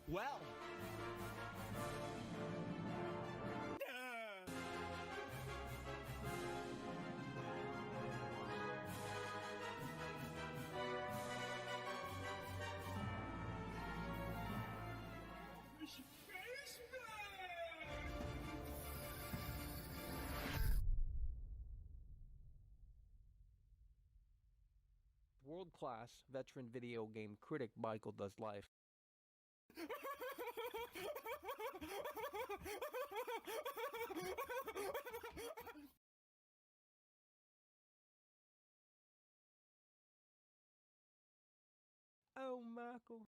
Well. World-class veteran video game critic Michael does life. Oh, Michael.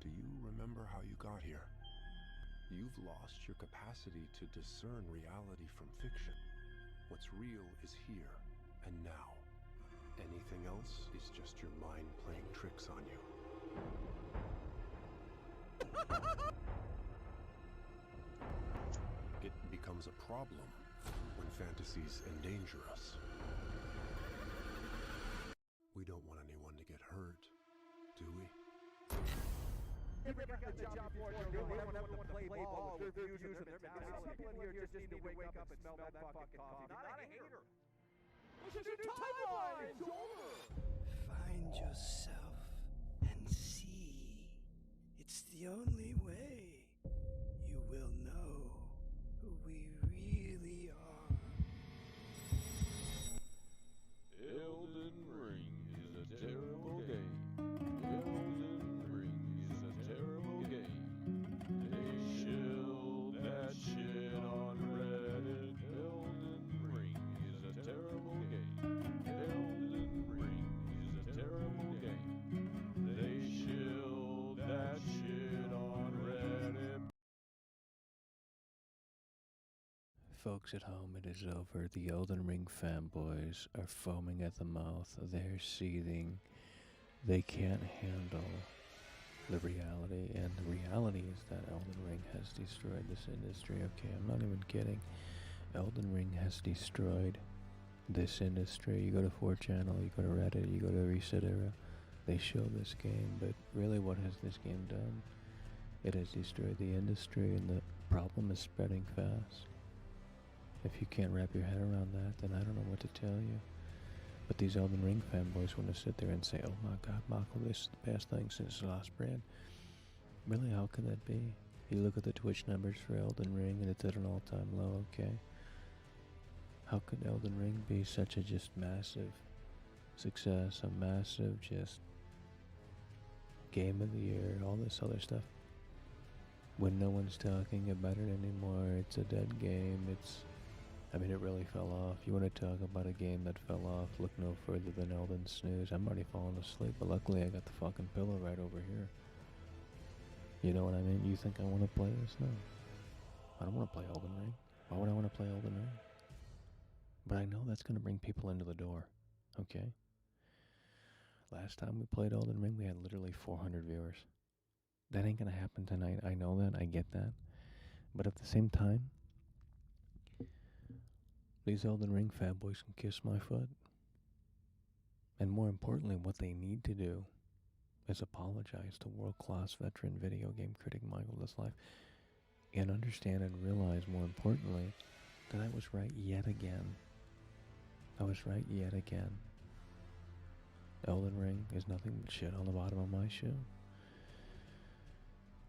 Do you remember how you got here? You've lost your capacity to discern reality from fiction. What's real is here and now. Anything else is just your mind playing tricks on you. It becomes a problem when fantasies endanger us. We don't want anyone to get hurt, do we? People in here just need to wake up and smell that fucking coffee. Not a hater. What's your timeline? It's over. Find yourself and see. It's the only way you will know who we really are. Elden Ring is a terrible game. Elden Ring is a terrible game. They shill that shit on Reddit. Elden Ring is a terrible game. Elden Ring is a terrible game. They shill that shit on Reddit. Folks at home, it is over. The Elden Ring fanboys are foaming at the mouth. They're seething. They can't handle the reality. And the reality is that Elden Ring has destroyed this industry. Okay, I'm not even kidding. Elden Ring has destroyed this industry. You go to 4channel, you go to Reddit, you go to Reset Era. They show this game, but really what has this game done? It has destroyed the industry, and the problem is spreading fast. If you can't wrap your head around that, then I don't know what to tell you. But these Elden Ring fanboys want to sit there and say, oh my god, Michael, this is the best thing since Lost Brand. Really, how can that be? You look at the Twitch numbers for Elden Ring and it's at an all-time low, okay? How could Elden Ring be such a just massive success, a massive just game of the year, all this other stuff? When no one's talking about it anymore, it's a dead game, I mean, it really fell off. You want to talk about a game that fell off, look no further than Elden Snooze. I'm already falling asleep, but luckily I got the fucking pillow right over here. You know what I mean? You think I want to play this? No. I don't want to play Elden Ring. Why would I want to play Elden Ring? But I know that's going to bring people into the door, okay? Last time we played Elden Ring, we had literally 400 viewers. That ain't going to happen tonight. I know that. I get that. But at the same time, these Elden Ring fanboys can kiss my foot. And more importantly, what they need to do is apologize to world-class veteran video game critic Michael This Life and understand and realize, more importantly, that I was right yet again. I was right yet again. Elden Ring is nothing but shit on the bottom of my shoe.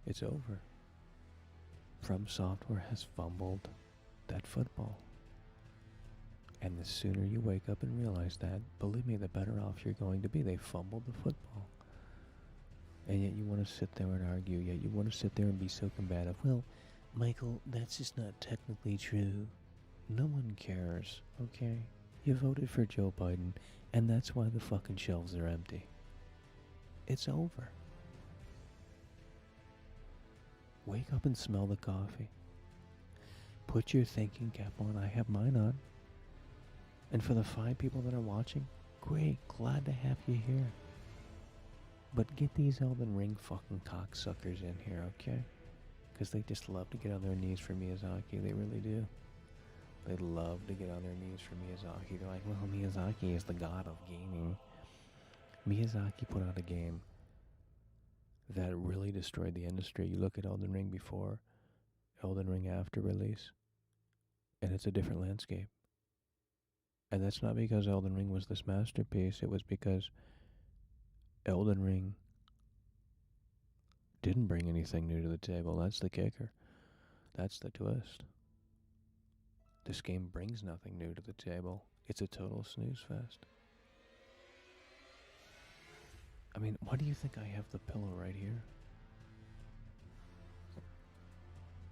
It's over. FromSoftware has fumbled that football. And the sooner you wake up and realize that, believe me, the better off you're going to be. They fumbled the football. And yet you want to sit there and argue, yet you want to sit there and be so combative. Well, Michael, that's just not technically true. No one cares, okay? You voted for Joe Biden, and that's why the fucking shelves are empty. It's over. Wake up and smell the coffee. Put your thinking cap on. I have mine on. And for the 5 people that are watching, great, glad to have you here. But get these Elden Ring fucking cocksuckers in here, okay? Because they just love to get on their knees for Miyazaki. They really do. They love to get on their knees for Miyazaki. They're like, well, Miyazaki is the god of gaming. Miyazaki put out a game that really destroyed the industry. You look at Elden Ring before, Elden Ring after release, and it's a different landscape. And that's not because Elden Ring was this masterpiece. It was because Elden Ring didn't bring anything new to the table. That's the kicker. That's the twist. This game brings nothing new to the table. It's a total snooze fest. I mean, why do you think I have the pillow right here?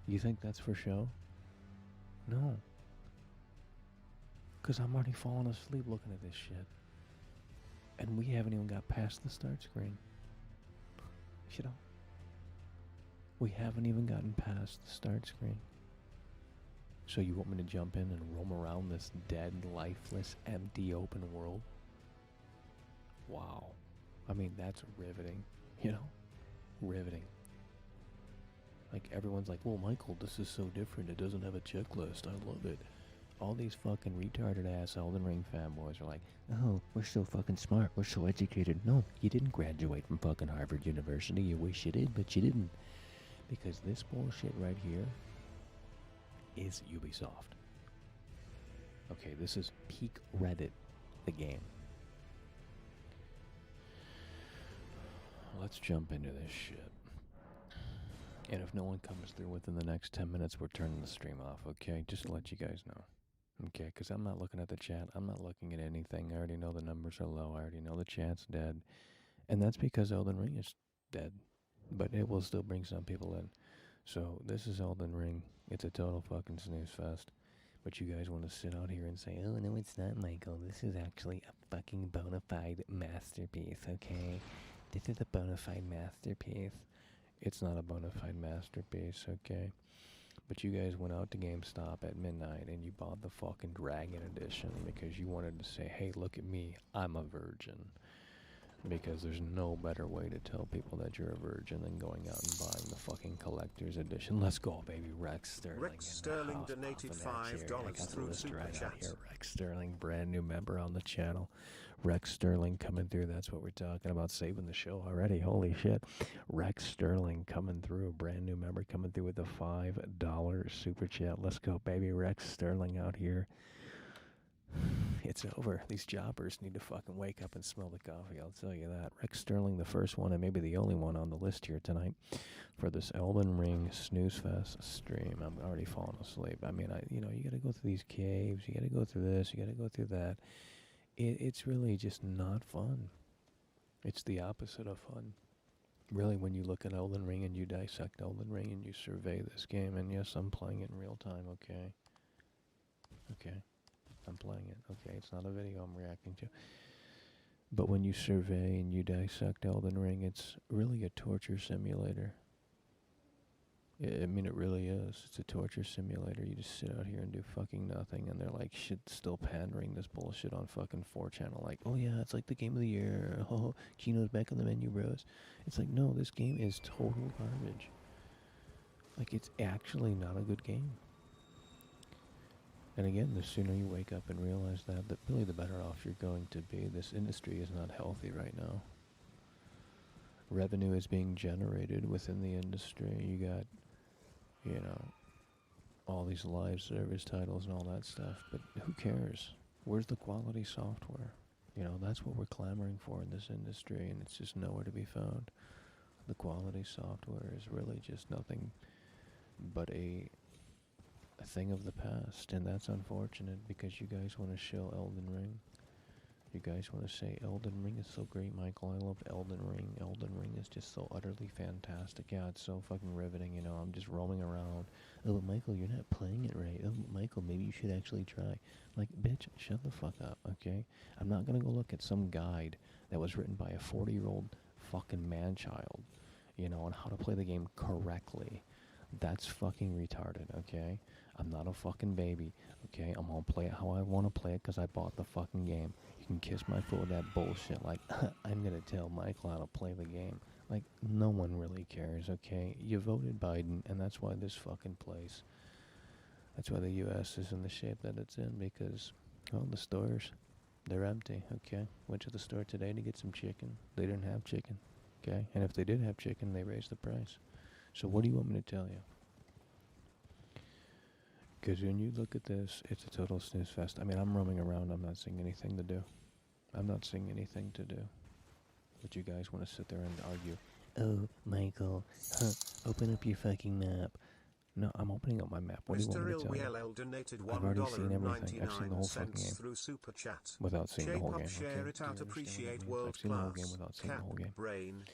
You think that's for show? No. Because I'm already falling asleep looking at this shit. And we haven't even got past the start screen. You know? We haven't even gotten past the start screen. So you want me to jump in and roam around this dead, lifeless, empty, open world? Wow. I mean, that's riveting. You know? Riveting. Like, everyone's like, well, Michael, this is so different. It doesn't have a checklist. I love it. All these fucking retarded-ass Elden Ring fanboys are like, oh, we're so fucking smart. We're so educated. No, you didn't graduate from fucking Harvard University. You wish you did, but you didn't. Because this bullshit right here is Ubisoft. Okay, this is peak Reddit, the game. Let's jump into this shit. And if no one comes through within the next 10 minutes, we're turning the stream off, okay? Just to let you guys know. Okay, because I'm not looking at the chat. I'm not looking at anything. I already know the numbers are low. I already know the chat's dead. And that's because Elden Ring is dead. But it will still bring some people in. So this is Elden Ring. It's a total fucking snooze fest. But you guys want to sit out here and say, oh, no, it's not, Michael. This is actually a fucking bona fide masterpiece, okay? This is a bona fide masterpiece. It's not a bona fide masterpiece, okay? But you guys went out to GameStop at midnight and you bought the fucking Dragon Edition because you wanted to say, hey, look at me, I'm a virgin. Because there's no better way to tell people that you're a virgin than going out and buying the fucking collector's edition. Let's go, baby. Rex Sterling. Rex Sterling donated $5 through Super Chat. Rex Sterling, brand new member on the channel. Rex Sterling coming through. That's what we're talking about. Saving the show already. Holy shit. Rex Sterling coming through. Brand new member coming through with a $5 Super Chat. Let's go, baby. Rex Sterling out here. It's over. These jobbers need to fucking wake up and smell the coffee, I'll tell you that. Rex Sterling, the first one and maybe the only one on the list here tonight for this Elden Ring Snooze Fest stream. I'm already falling asleep. I mean, you gotta go through these caves, you gotta go through this, you gotta go through that. It's really just not fun. It's the opposite of fun. Really, when you look at Elden Ring and you dissect Elden Ring and you survey this game, and yes, I'm playing it in real time, okay? Okay. I'm playing it. Okay, it's not a video I'm reacting to. But when you survey and you dissect Elden Ring, it's really a torture simulator. I mean, it really is. It's a torture simulator. You just sit out here and do fucking nothing, and they're like shit still pandering this bullshit on fucking 4channel. Like, oh yeah, it's like the game of the year. Oh, Kino's back on the menu, bros. It's like, no, this game is total garbage. Like, it's actually not a good game. And again, the sooner you wake up and realize that really the better off you're going to be. This industry is not healthy right now. Revenue is being generated within the industry. You got, all these live service titles and all that stuff. But who cares? Where's the quality software? That's what we're clamoring for in this industry, and it's just nowhere to be found. The quality software is really just nothing but a thing of the past, and that's unfortunate because you guys want to show Elden Ring. You guys want to say Elden Ring is so great, Michael. I love Elden Ring. Elden Ring is just so utterly fantastic. Yeah, it's so fucking riveting. I'm just roaming around. Oh, but Michael, you're not playing it right. Oh, Michael, maybe you should actually try. Like, bitch, shut the fuck up, okay? I'm not gonna go look at some guide that was written by a 40-year-old fucking man-child, on how to play the game correctly. That's fucking retarded, okay? I'm not a fucking baby, okay? I'm gonna play it how I want to play it because I bought the fucking game. You can kiss my foot with that bullshit, like, I'm gonna tell Michael how to play the game. Like, no one really cares, okay? You voted Biden, and that's why this fucking place, that's why the U.S. is in the shape that it's in, because, well, the stores, they're empty, okay? Went to the store today to get some chicken. They didn't have chicken, okay? And if they did have chicken, they raised the price. So what do you want me to tell you? Because when you look at this, it's a total snooze fest. I mean, I'm roaming around. I'm not seeing anything to do. I'm not seeing anything to do. But you guys want to sit there and argue. Oh, Michael, open up your fucking map. No, I'm opening up my map. What do you want me to tell you? Donated I've already seen everything. I've seen the whole fucking game. through Super Chat. Without seeing the whole game. Share Okay? it out, Do you appreciate understand what world I've seen the whole class. game without seeing the whole game. Brain.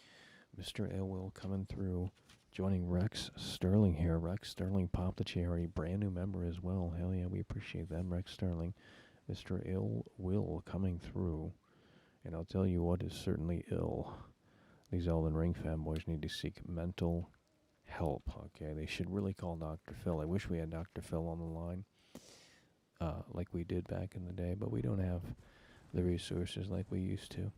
Mr. Illwill coming through. Joining Rex Sterling here. Rex Sterling popped the cherry. Brand new member as well. Hell yeah, we appreciate that, Rex Sterling. Mr. Ill Will coming through. And I'll tell you what is certainly ill. These Elden Ring fanboys need to seek mental help, okay? They should really call Dr. Phil. I wish we had Dr. Phil on the line like we did back in the day, but we don't have the resources like we used to,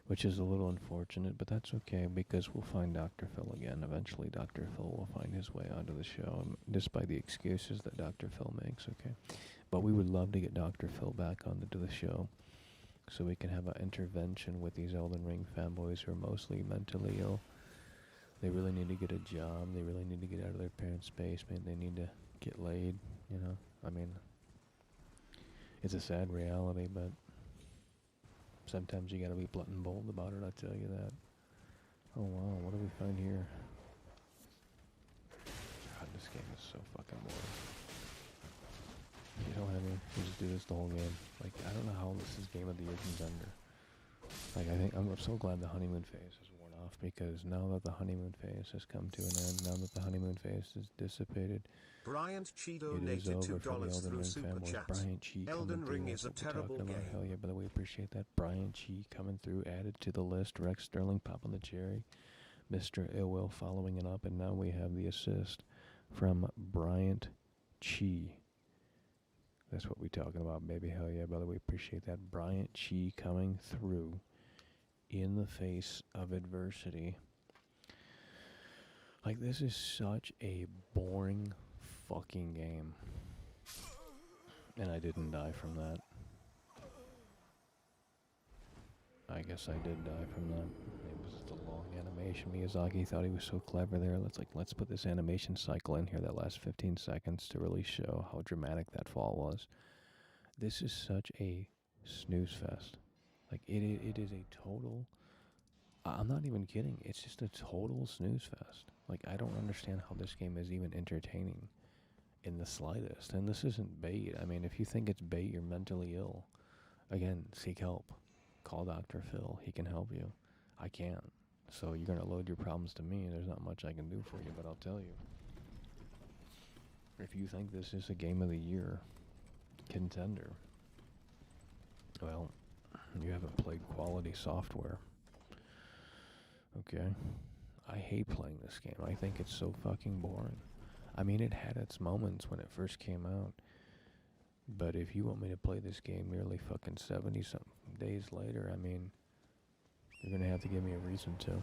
which is a little unfortunate, but that's okay because we'll find Dr. Phil again. Eventually, Dr. Phil will find his way onto the show, despite the excuses that Dr. Phil makes, okay? But we would love to get Dr. Phil back onto the show so we can have an intervention with these Elden Ring fanboys who are mostly mentally ill. They really need to get a job. They really need to get out of their parents' basement. They need to get laid, you know? I mean, it's a sad reality, but sometimes you gotta be blunt and bold about it, I tell you that. Oh wow, what do we find here? God, this game is so fucking boring. You don't have any, you just do this the whole game. Like, I don't know how this is Game of the Year contender. Like, I'm so glad the honeymoon phase is worn off, because now that the honeymoon phase has come to an end, now that the honeymoon phase is dissipated, Bryant Chi it is donated over for the $2 Elden through Ring Super fanboys. Chat. Bryant Chi Elden coming through. Ring That's is a what we're terrible talking about. game. Hell yeah, by the way, appreciate that. Bryant Chi coming through, added to the list. Rex Sterling popping the cherry. Mr. Illwill following it up, and now we have the assist from Bryant Chi. That's what we're talking about, baby. Hell yeah, by the way, appreciate that. Bryant Chi coming through in the face of adversity. Like, this is such a boring fucking game. And I didn't die from that. I guess I did die from that. It was the long animation. Miyazaki thought he was so clever there. Let's put this animation cycle in here that lasts 15 seconds to really show how dramatic that fall was. This is such a snooze fest. Like, it is a total... I'm not even kidding. It's just a total snooze fest. Like, I don't understand how this game is even entertaining in the slightest. And this isn't bait. I mean, if you think it's bait, you're mentally ill. Again, seek help. Call Dr. Phil. He can help you. I can't. So you're going to load your problems to me. There's not much I can do for you, but I'll tell you. If you think this is a Game of the Year contender, well, you haven't played quality software. Okay? I hate playing this game. I think it's so fucking boring. I mean, it had its moments when it first came out. But if you want me to play this game nearly fucking 70-something days later, I mean, you're going to have to give me a reason to.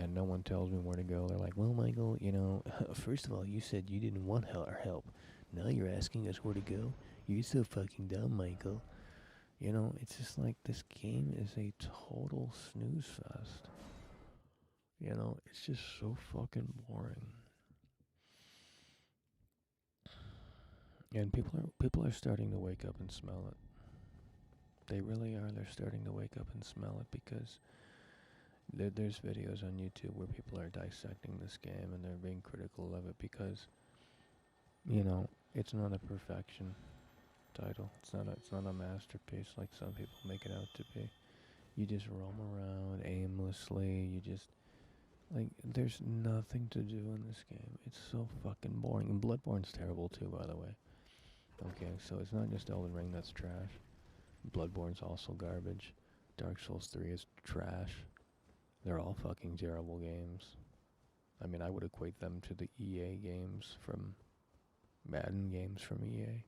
And no one tells me where to go. They're like, well, Michael, you know, first of all, you said you didn't want our help. Now you're asking us where to go? You're so fucking dumb, Michael. You know, it's just like this game is a total snooze fest. You know, it's just so fucking boring. And people are starting to wake up and smell it. They really are. They're starting to wake up and smell it because there's videos on YouTube where people are dissecting this game and they're being critical of it because, you know, it's not a perfection title. It's not a masterpiece like some people make it out to be. You just roam around aimlessly. You just, like, there's nothing to do in this game. It's so fucking boring. And Bloodborne's terrible too, by the way. Okay, so it's not just Elden Ring that's trash. Bloodborne's also garbage. Dark Souls 3 is trash. They're all fucking terrible games. I mean, I would equate them to the EA games from Madden games from EA.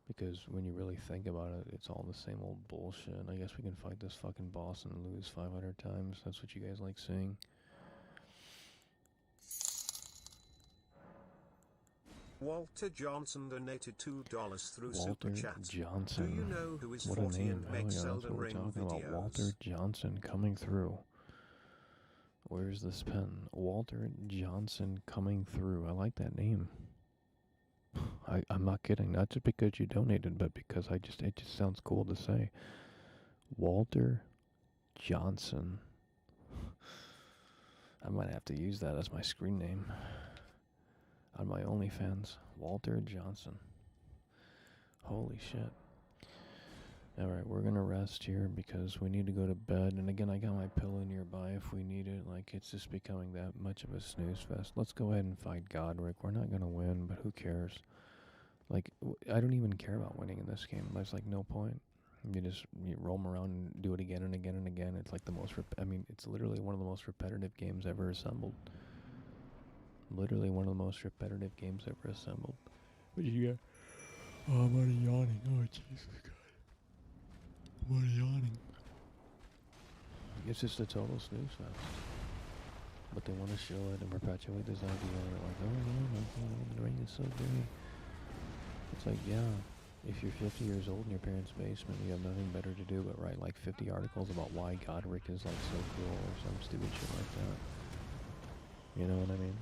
Because when you really think about it, it's all the same old bullshit. I guess we can fight this fucking boss and lose 500 times. That's what you guys like seeing. Walter Johnson donated $2 through Super Walter Chat. Johnson. Do you know who is What a 40 name. and Oh makes yeah, that's Elden what we're Ring talking about. videos? Walter Johnson coming through. Where's this pen? Walter Johnson coming through. I like that name. I'm not kidding. Not just because you donated, but because it just sounds cool to say. Walter Johnson. I might have to use that as my screen name on my OnlyFans. Walter Johnson. Holy shit. Alright, we're gonna rest here because we need to go to bed. And again, I got my pillow nearby if we need it. Like, it's just becoming that much of a snooze fest. Let's go ahead and fight Godric. We're not gonna win, but who cares? Like, I don't even care about winning in this game. There's, like, no point. You roam around and do it again and again and again. It's like the most, it's literally one of the most repetitive games ever assembled. Literally one of the most repetitive games ever assembled. What did you get? Oh, I'm already yawning. Oh, Jesus God. I'm already yawning. It's just a total snooze fest. But they want to show it and perpetuate this idea. They're like, oh, yeah, the ring is so great. It's like, yeah, if you're 50 years old in your parents' basement, you have nothing better to do but write like 50 articles about why Godric is like so cool or some stupid shit like that. You know what I mean?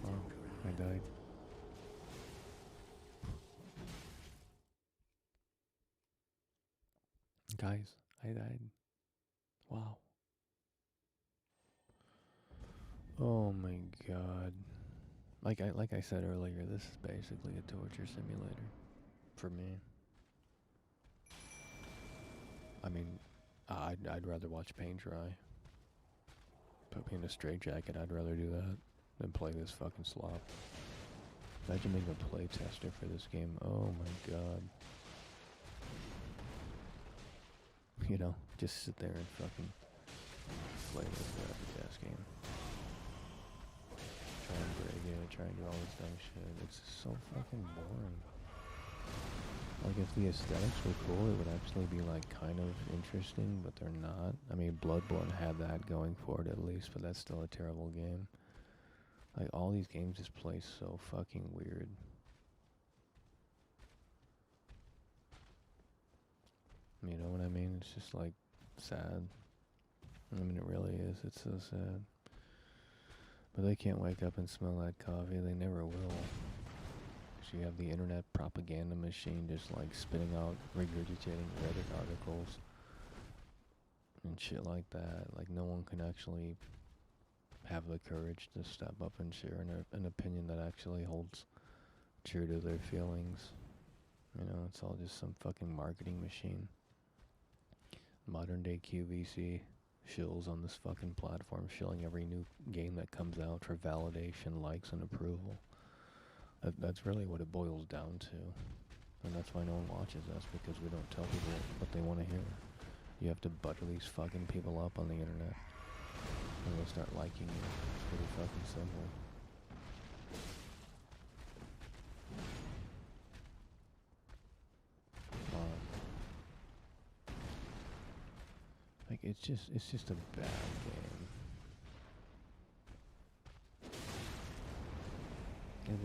Oh, I died. Guys, I died. Wow. Oh my god. Like I said earlier, this is basically a torture simulator. For me. I mean, I'd rather watch paint dry. Put me in a straitjacket, I'd rather do that than play this fucking slop. Imagine being a playtester for this game. Oh my god. You know, just sit there and fucking play this crappy ass game. Try and break it, try and do all this dumb shit. It's so fucking boring. Like, if the aesthetics were cool, it would actually be, like, kind of interesting, but they're not. I mean, Bloodborne had that going for it at least, but that's still a terrible game. Like, all these games just play so fucking weird. You know what I mean? It's just, like, sad. I mean, it really is. It's so sad. But they can't wake up and smell that coffee. They never will. So you have the internet propaganda machine just like spitting out, regurgitating Reddit articles and shit like that. Like, no one can actually have the courage to step up and share an opinion that actually holds true to their feelings. You know, it's all just some fucking marketing machine. Modern day QVC shills on this fucking platform, shilling every new game that comes out for validation, likes, and approval. That's really what it boils down to. And that's why no one watches us, because we don't tell people what they want to hear. You have to butter these fucking people up on the internet, and they'll start liking you. It's pretty fucking simple. Like, it's just a bad game.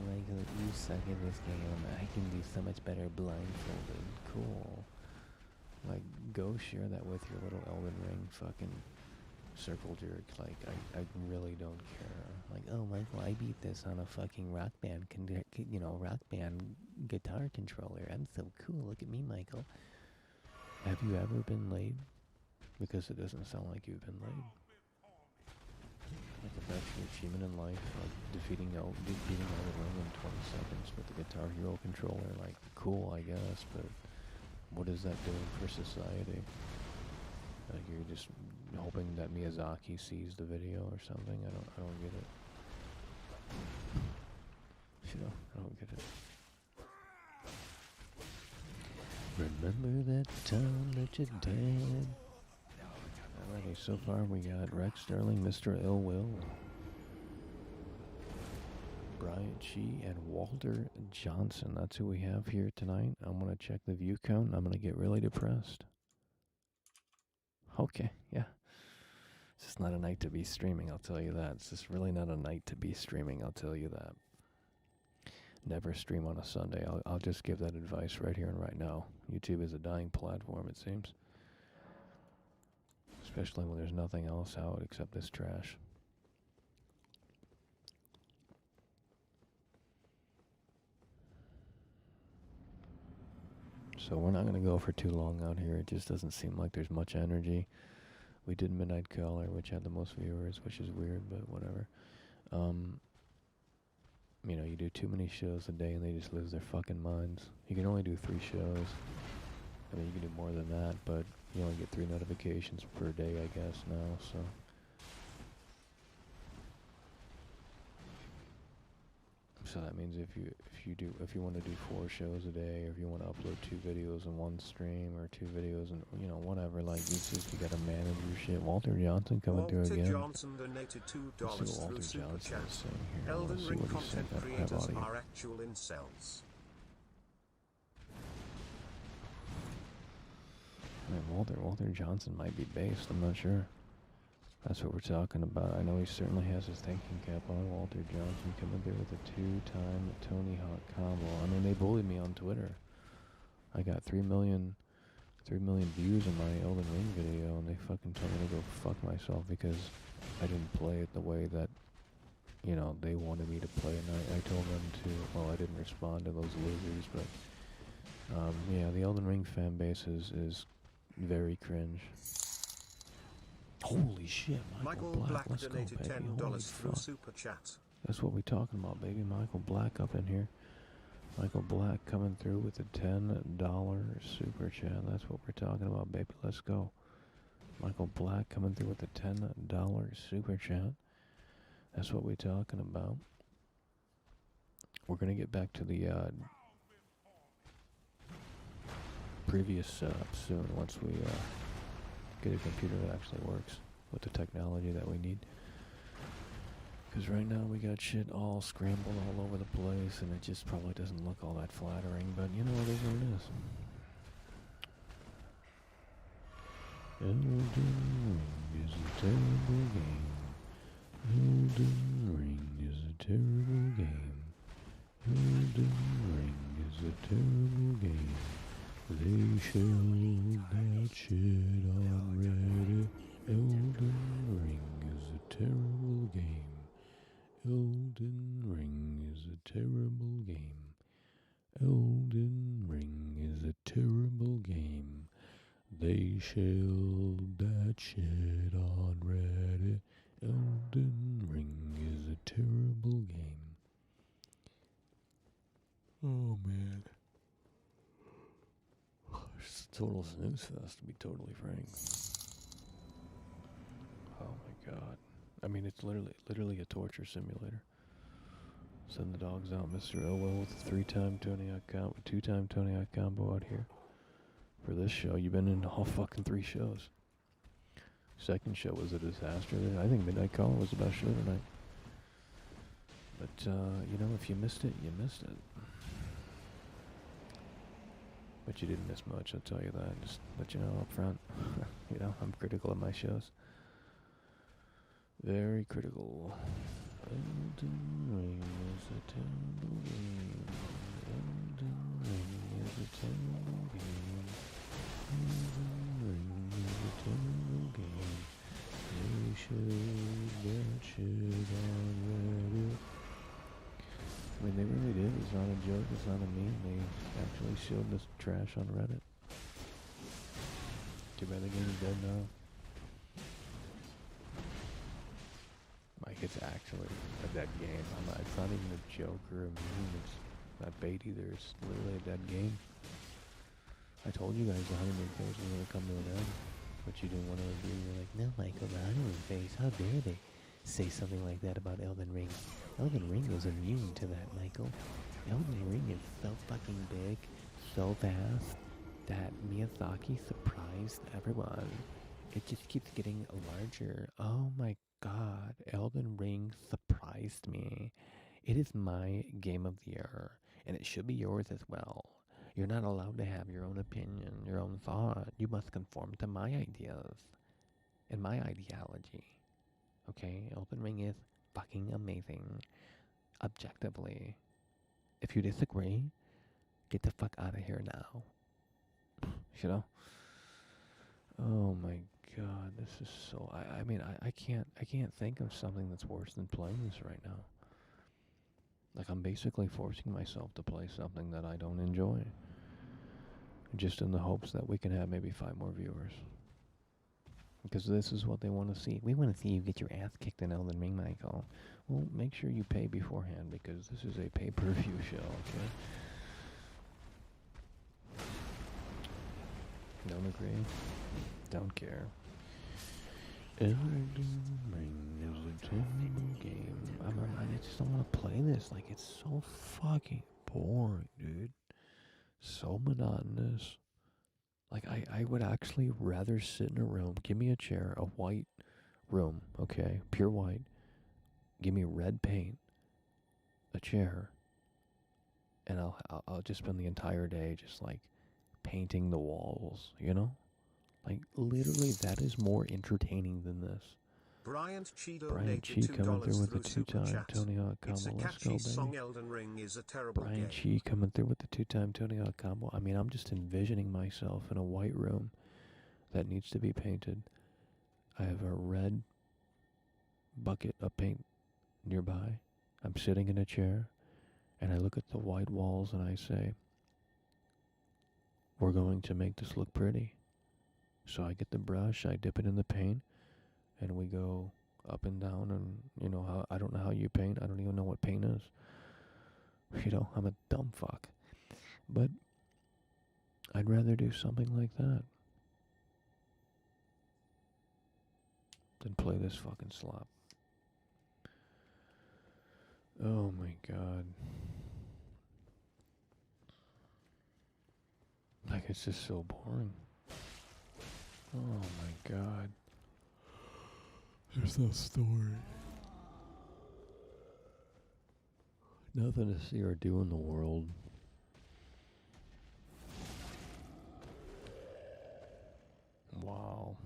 Michael, you suck at this game. I can do so much better blindfolded. Cool. Like, go share that with your little Elden Ring fucking circle jerk. Like, I really don't care. Like, oh, Michael, I beat this on a fucking rock band, rock band guitar controller. I'm so cool. Look at me, Michael. Have you ever been laid? Because it doesn't sound like you've been laid. Like, if that's your achievement in life, like beating Elden Ring in 20 seconds with the Guitar Hero controller, like, cool, I guess, but what is that doing for society? Like, you're just hoping that Miyazaki sees the video or something? I don't get it. You know, I don't get it. Remember that time that you did. Alrighty, so far we got Rex Sterling, Mr. Ill Will, Brian Chi, and Walter Johnson. That's who we have here tonight. I'm going to check the view count, and I'm going to get really depressed. Okay, yeah. It's just not a night to be streaming, I'll tell you that. It's just really not a night to be streaming, I'll tell you that. Never stream on a Sunday. I'll just give that advice right here and right now. YouTube is a dying platform, it seems. Especially when there's nothing else out except this trash. So we're not going to go for too long out here. It just doesn't seem like there's much energy. We did Midnight Caller, which had the most viewers, which is weird, but whatever. You know, you do too many shows a day and they just lose their fucking minds. You can only do 3 shows. I mean, you can do more than that, but you only get 3 notifications per day, I guess, now, so. So that means if you want to do 4 shows a day, or if you want to upload 2 videos in one stream, or 2 videos and whatever, like it's just you gotta manage your shit. Walter Johnson coming through again. Walter Johnson donated $2 through Super Chat. Here. Elden Ring content creators are actual incels. I mean, Walter Johnson might be based. I'm not sure. That's what we're talking about. I know he certainly has his thinking cap on. Walter Johnson coming there with a 2-time Tony Hawk combo. I mean, they bullied me on Twitter. I got 3 million views on my Elden Ring video, and they fucking told me to go fuck myself because I didn't play it the way that, they wanted me to play it. And I told them to, well, I didn't respond to those losers, but, yeah, the Elden Ring fan base is very cringe. Holy shit, Michael Black, let's donated go, baby. $10 through Super Chat. That's what we talking about, baby. Michael Black up in here. Michael Black coming through with a $10 Super Chat. That's what we're talking about, baby. Let's go. Michael Black coming through with a $10 Super Chat. That's what we're talking about. We're going to get back to the previous setup soon once we get a computer that actually works with the technology that we need. Because right now we got shit all scrambled all over the place, and it just probably doesn't look all that flattering, but it is what it is. Elden Ring is a terrible game. Elden Ring is a terrible game. Elden Ring is a terrible game. They showed that shit on Reddit. Elden Ring is a terrible game. Elden Ring is a terrible game. Elden Ring is a terrible game. They shelled that shit on Reddit. Elden Ring is a terrible game. Oh man. It's a total snooze fest, to be totally frank. Oh my god. I mean, it's literally a torture simulator. Send the dogs out, Mr. Elwell with a 3-time Tony Hawk 2-time Tony Hawk combo out here. For this show, you've been in all fucking 3 shows. Second show was a disaster. I think Midnight Caller was the best show tonight. But, if you missed it, you missed it. But you didn't miss much, I'll tell you that. Just let you know up front. I'm critical of my shows. Very critical. Elden Ring is a terrible game. Elden Ring is a terrible game. Elden Ring is a terrible game. They showed that shit on Reddit. I mean, they really did. It's not a joke. It's not a meme. They actually showed this trash on Reddit. Too bad the game is dead now. Like, it's actually a dead game. It's not even a joke or a meme. It's not bait either. It's literally a dead game. I told you guys the honeymoon phase was going to come to an end, but you didn't want to agree. You're like, no, Michael, the honeymoon phase. How dare they say something like that about Elden Ring? Elden Ring was immune to that, Michael. Elden Ring is so fucking big, so fast. that Miyazaki surprised everyone. It just keeps getting larger. Oh my god, Elden Ring surprised me. It is my game of the year, and it should be yours as well. You're not allowed to have your own opinion, your own thought. You must conform to my ideas and my ideology. Okay, Elden Ring is fucking amazing. Objectively. If you disagree, get the fuck out of here now. You know? Oh my god, this is so I mean I can't think of something that's worse than playing this right now. Like, I'm basically forcing myself to play something that I don't enjoy. Just in the hopes that we can have maybe 5 more viewers. Because this is what they want to see. We want to see you get your ass kicked in Elden Ring, Michael. Well, make sure you pay beforehand, because this is a pay-per-view show, okay? Don't agree? Don't care. Elden Ring is a terrible game. I just don't want to play this. Like, it's so fucking boring, dude. So monotonous. Like, I would actually rather sit in a room. Give me a chair, a white room, okay? Pure white. Give me red paint, a chair, and I'll just spend the entire day just, like, painting the walls, you know? Like, literally, that is more entertaining than this. Brian Chi Brian Chi donated coming through $2 with the through Super 2-time Chat. Tony Hawk It's a combo. Let's go, catchy song. baby. Elden Ring is a terrible Brian game. Chi coming through with the 2-time Tony Hawk combo. I mean, I'm just envisioning myself in a white room that needs to be painted. I have a red bucket of paint nearby. I'm sitting in a chair, and I look at the white walls and I say, we're going to make this look pretty. So I get the brush, I dip it in the paint, and we go up and down, and, you know, how I don't know how you paint. I don't even know what paint is. You know, I'm a dumb fuck. But I'd rather do something like that than play this fucking slop. Oh my god. Like, it's just so boring. Oh my god. There's no story. Nothing to see or do in the world. Wow.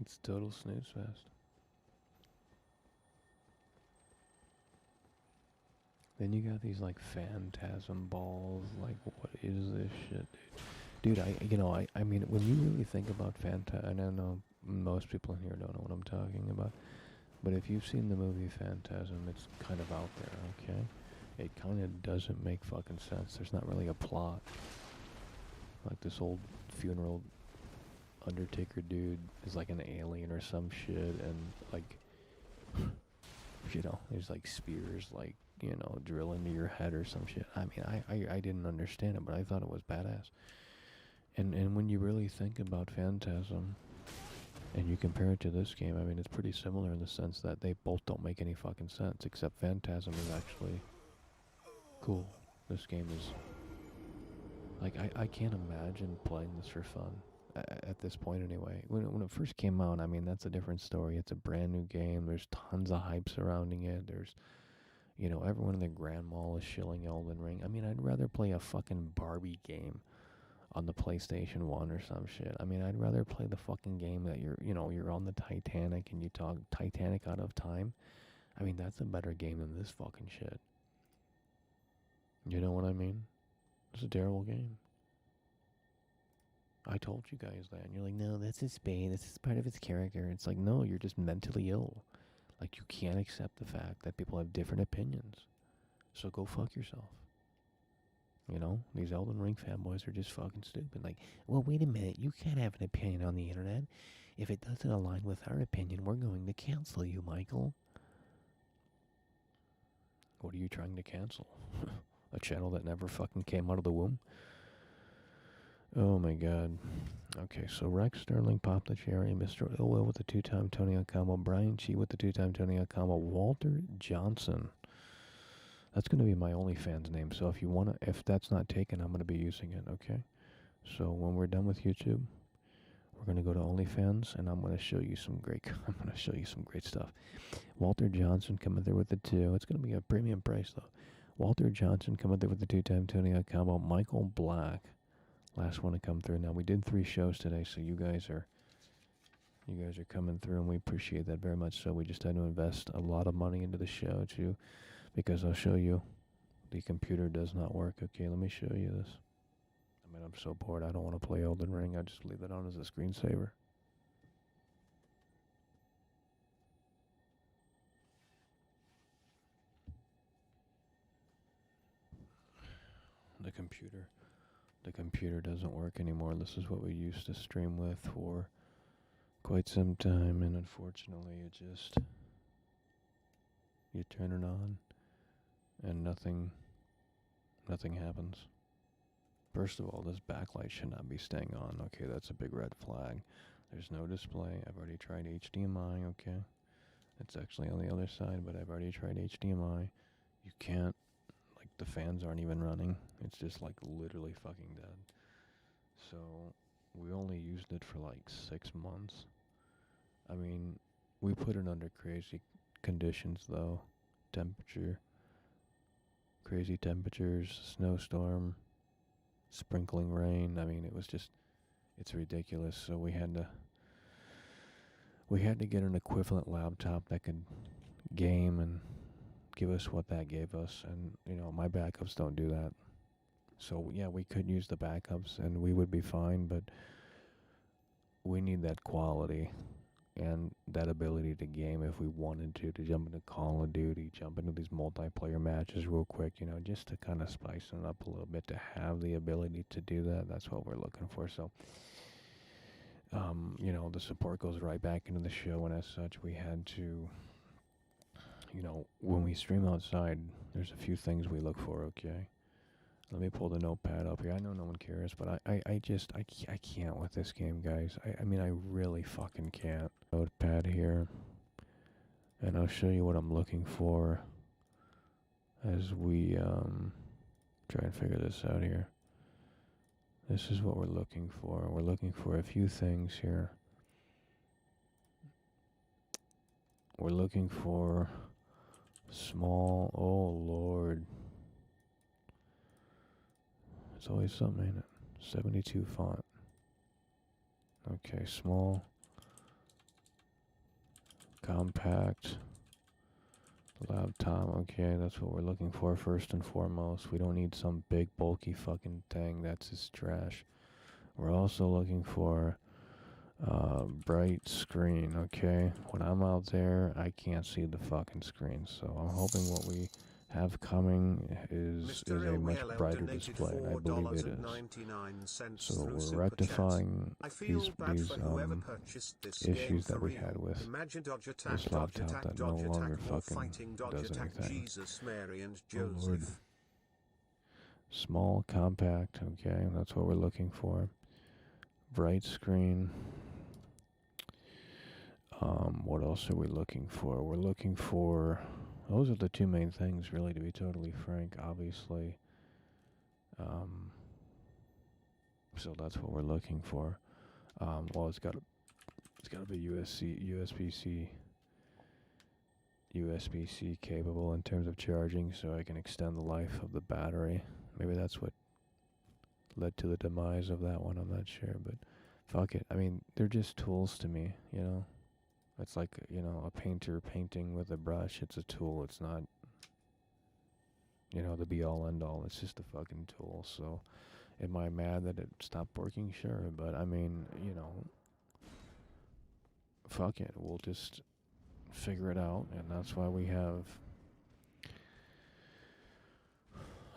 It's total snooze fest. Then you got these, like, phantasm balls. Like, what is this shit, dude? I mean, when you really think about and I know most people in here don't know what I'm talking about, but if you've seen the movie Phantasm, it's kind of out there, okay? It kind of doesn't make fucking sense. There's not really a plot. Like, this old funeral Undertaker dude is like an alien or some shit, and, like, you know, there's, like, spears, like, you know, drill into your head or some shit. I mean, I didn't understand it, but I thought it was badass. And when you really think about Phantasm, and you compare it to this game, I mean, it's pretty similar in the sense that they both don't make any fucking sense, except Phantasm is actually cool. This game is, like, I can't imagine playing this for fun, at this point anyway. When it first came out, I mean, that's a different story. It's a brand new game. There's tons of hype surrounding it. There's, you know, everyone in the Grand Mall is shilling Elden Ring. I mean, I'd rather play a fucking Barbie game on the PlayStation 1 or some shit. I mean, I'd rather play the fucking game that you're on the Titanic and you talk Titanic out of time. I mean, that's a better game than this fucking shit. You know what I mean? It's a terrible game. I told you guys that, and you're like, no, that's his bane. This is part of his character. It's like, no, you're just mentally ill. Like, you can't accept the fact that people have different opinions. So go fuck yourself. You know, these Elden Ring fanboys are just fucking stupid. Like, well, wait a minute, you can't have an opinion on the internet. If it doesn't align with our opinion, we're going to cancel you, Michael. What are you trying to cancel? A channel that never fucking came out of the womb? Oh my god. Okay, so Rex Sterling popped the cherry, Mr. Ilwell with the 2-time Tony Hawk combo, Brian Chi with the 2-time Tony Hawk combo, Walter Johnson. That's going to be my OnlyFans name, so if that's not taken, I'm going to be using it, okay? So when we're done with YouTube, we're going to go to OnlyFans, and I'm going to show you some great stuff. Walter Johnson coming there with the 2. It's going to be a premium price, though. Walter Johnson coming there with the 2-time Tony Hawk combo, Michael Black. Last one to come through. Now, we did 3 shows today, so you guys are coming through, and we appreciate that very much. So we just had to invest a lot of money into the show, too, because I'll show you the computer does not work. Okay, let me show you this. I mean, I'm so bored. I don't want to play Elden Ring. I just leave it on as a screensaver. The computer doesn't work anymore. This is what we used to stream with for quite some time, and unfortunately you turn it on and nothing happens. First of all, this backlight should not be staying on. Okay, that's a big red flag. There's no display. I've already tried HDMI, okay? It's actually on the other side, but I've already tried HDMI. You can't, the fans aren't even running. It's just literally fucking dead. So we only used it for 6 months. I mean, we put it under crazy conditions though. Crazy temperatures, snowstorm, sprinkling rain. I mean, it's ridiculous. So we had to get an equivalent laptop that could game and give us what that gave us, and my backups don't do that. So yeah, we could use the backups and we would be fine, but we need that quality and that ability to game if we wanted to jump into Call of Duty, jump into these multiplayer matches real quick, just to kind of spice it up a little bit, to have the ability to do that. That's what we're looking for. So the support goes right back into the show, and as such we had to, when we stream outside, there's a few things we look for, okay? Let me pull the notepad up here. I know no one cares, but I can't with this game, guys. I mean, I really fucking can't. Notepad here, and I'll show you what I'm looking for as we try and figure this out here. This is what we're looking for. We're looking for a few things here. We're looking for small, oh Lord. It's always something, ain't it? 72 font. Okay, small, compact, laptop. Okay, that's what we're looking for first and foremost. We don't need some big, bulky fucking thing. That's just trash. We're also looking for bright screen, okay? When I'm out there, I can't see the fucking screen, so I'm hoping what we have coming is a much brighter display, and I believe it is. So we're rectifying these issues that we had with this laptop that no longer fucking does anything. Oh Lord. Small, compact, okay, that's what we're looking for. Bright screen. What else are we looking for? We're looking for, those are the two main things, really, to be totally frank, obviously. So that's what we're looking for. Well, it's got to be USB-C capable in terms of charging, so I can extend the life of the battery. Maybe that's what led to the demise of that one. I'm not sure, but fuck it. I mean, they're just tools to me, It's like, a painter painting with a brush. It's a tool. It's not, the be-all, end-all. It's just a fucking tool. So, am I mad that it stopped working? Sure. But, I mean, fuck it. We'll just figure it out. And that's why we have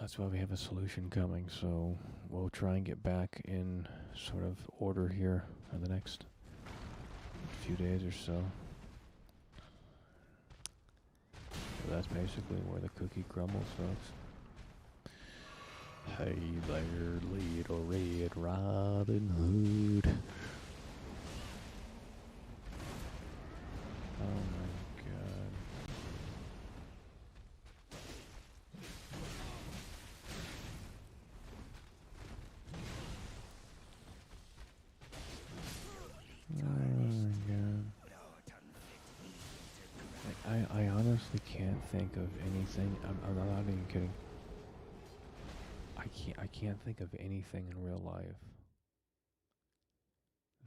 a solution coming. So, we'll try and get back in sort of order here in the next few days or so. So that's basically where the cookie crumbles, folks. Hey there, little Red Riding Hood. honestly can't think of anything. I'm not even kidding. I can't think of anything in real life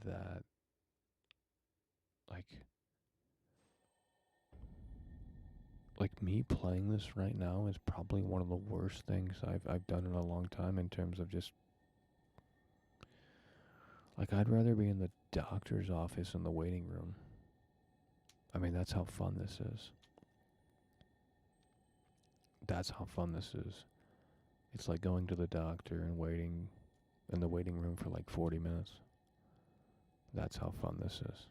that like me playing this right now is probably one of the worst things I've done in a long time in terms of just like I'd rather be in the doctor's office in the waiting room. I mean, that's how fun this is. That's how fun this is. It's like going to the doctor and waiting in the waiting room for like 40 minutes. That's how fun this is.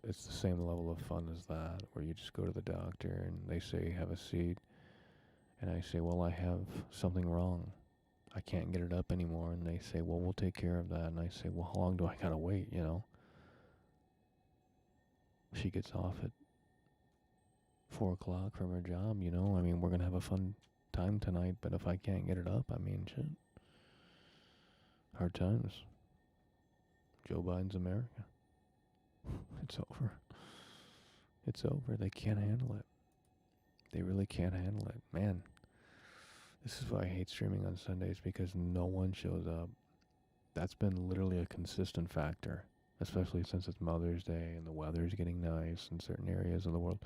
It's the same level of fun as that, where you just go to the doctor and they say, have a seat. And I say, well, I have something wrong. I can't get it up anymore. And they say, well, we'll take care of that. And I say, well, how long do I gotta wait, you know? She gets off at 4 o'clock from her job, you know? I mean, we're gonna have a fun time tonight, but if I can't get it up, I mean, shit. Hard times. Joe Biden's America. It's over. It's over. They can't handle it. They really can't handle it. Man, this is why I hate streaming on Sundays, because no one shows up. That's been literally a consistent factor, especially since it's Mother's Day and the weather's getting nice in certain areas of the world.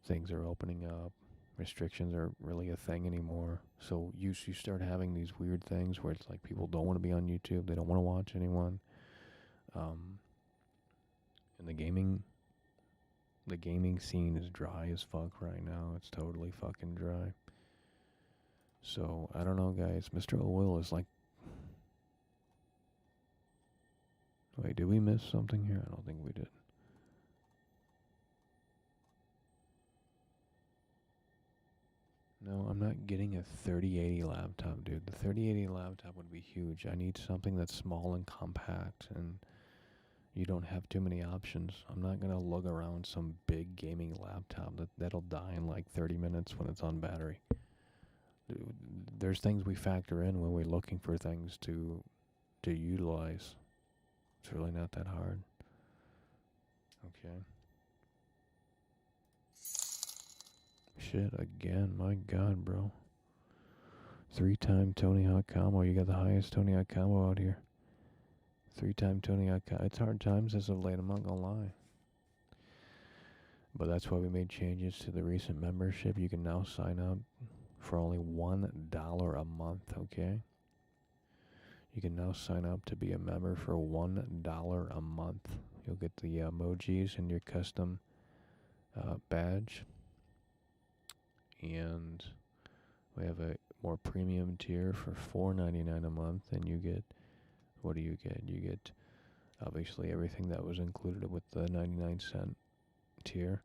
Things are opening up. Restrictions aren't really a thing anymore. So you start having these weird things where it's like people don't want to be on YouTube. They don't want to watch anyone. And the gaming scene is dry as fuck right now. It's totally fucking dry. So, I don't know, guys. Mr. Oil is like... Wait, did we miss something here? I don't think we did. No, I'm not getting a 3080 laptop, dude. The 3080 laptop would be huge. I need something that's small and compact, and you don't have too many options. I'm not going to lug around some big gaming laptop that'll die in like 30 minutes when it's on battery. There's things we factor in when we're looking for things to utilize. It's really not that hard. Okay. Shit, again. My God, bro. 3-time Tony Hawk combo. You got the highest Tony Hawk combo out here. 3-time Tony Hawk. It's hard times as of late, I'm not gonna lie. But that's why we made changes to the recent membership. You can now sign up for only $1 a month, okay? You can now sign up to be a member for $1 a month. You'll get the emojis and your custom badge. And we have a more premium tier for $4.99 a month, and you get, what do you get? You get obviously everything that was included with the 99-cent tier,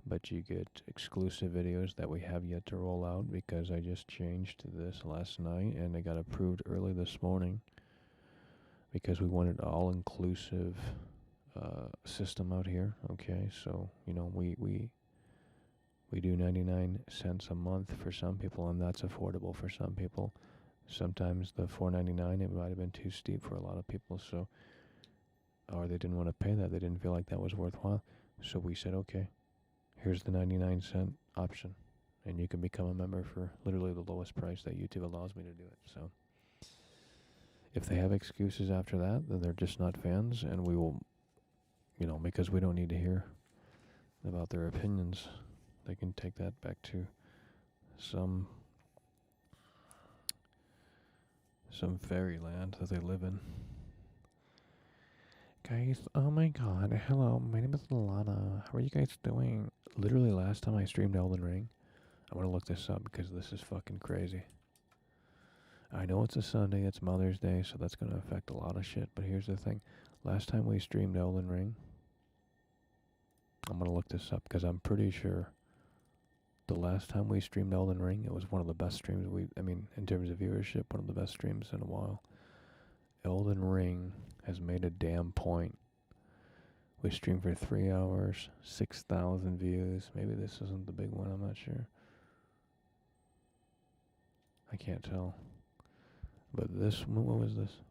but you get exclusive videos that we have yet to roll out because I just changed this last night and it got approved early this morning because we wanted an all-inclusive system out here. Okay, so you know we do 99 cents a month for some people, and that's affordable for some people. Sometimes the $4.99, it might have been too steep for a lot of people, so, or they didn't want to pay that. They didn't feel like that was worthwhile. So we said, okay, here's the 99-cent option, and you can become a member for literally the lowest price that YouTube allows me to do it. So if they have excuses after that, then they're just not fans, and we will, you know, because we don't need to hear about their opinions, they can take that back to some fairyland that they live in. Guys, oh my God, hello, my name is Lana. How are you guys doing? Literally last time I streamed Elden Ring, I'm gonna look this up because this is fucking crazy. I know it's a Sunday, it's Mother's Day, so that's gonna affect a lot of shit, but here's the thing. Last time we streamed Elden Ring, I'm gonna look this up because I'm pretty sure the last time we streamed Elden Ring, it was one of the best streams in terms of viewership, one of the best streams in a while. Elden Ring has made a damn point. We streamed for 3 hours, 6,000 views. Maybe this isn't the big one, I'm not sure. I can't tell. But this, what was this?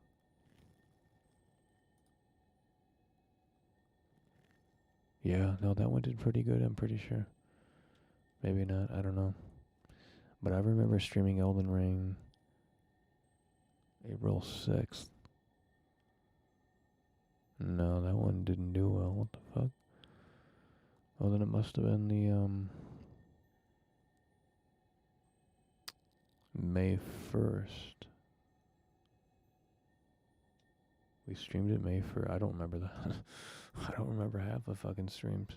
Yeah, no, that one did pretty good, I'm pretty sure. Maybe not, I don't know. But I remember streaming Elden Ring April 6th. No, that one didn't do well. What the fuck? Oh, then it must have been the, May 1st. We streamed it May 1st. I don't remember that. I don't remember half the fucking streams.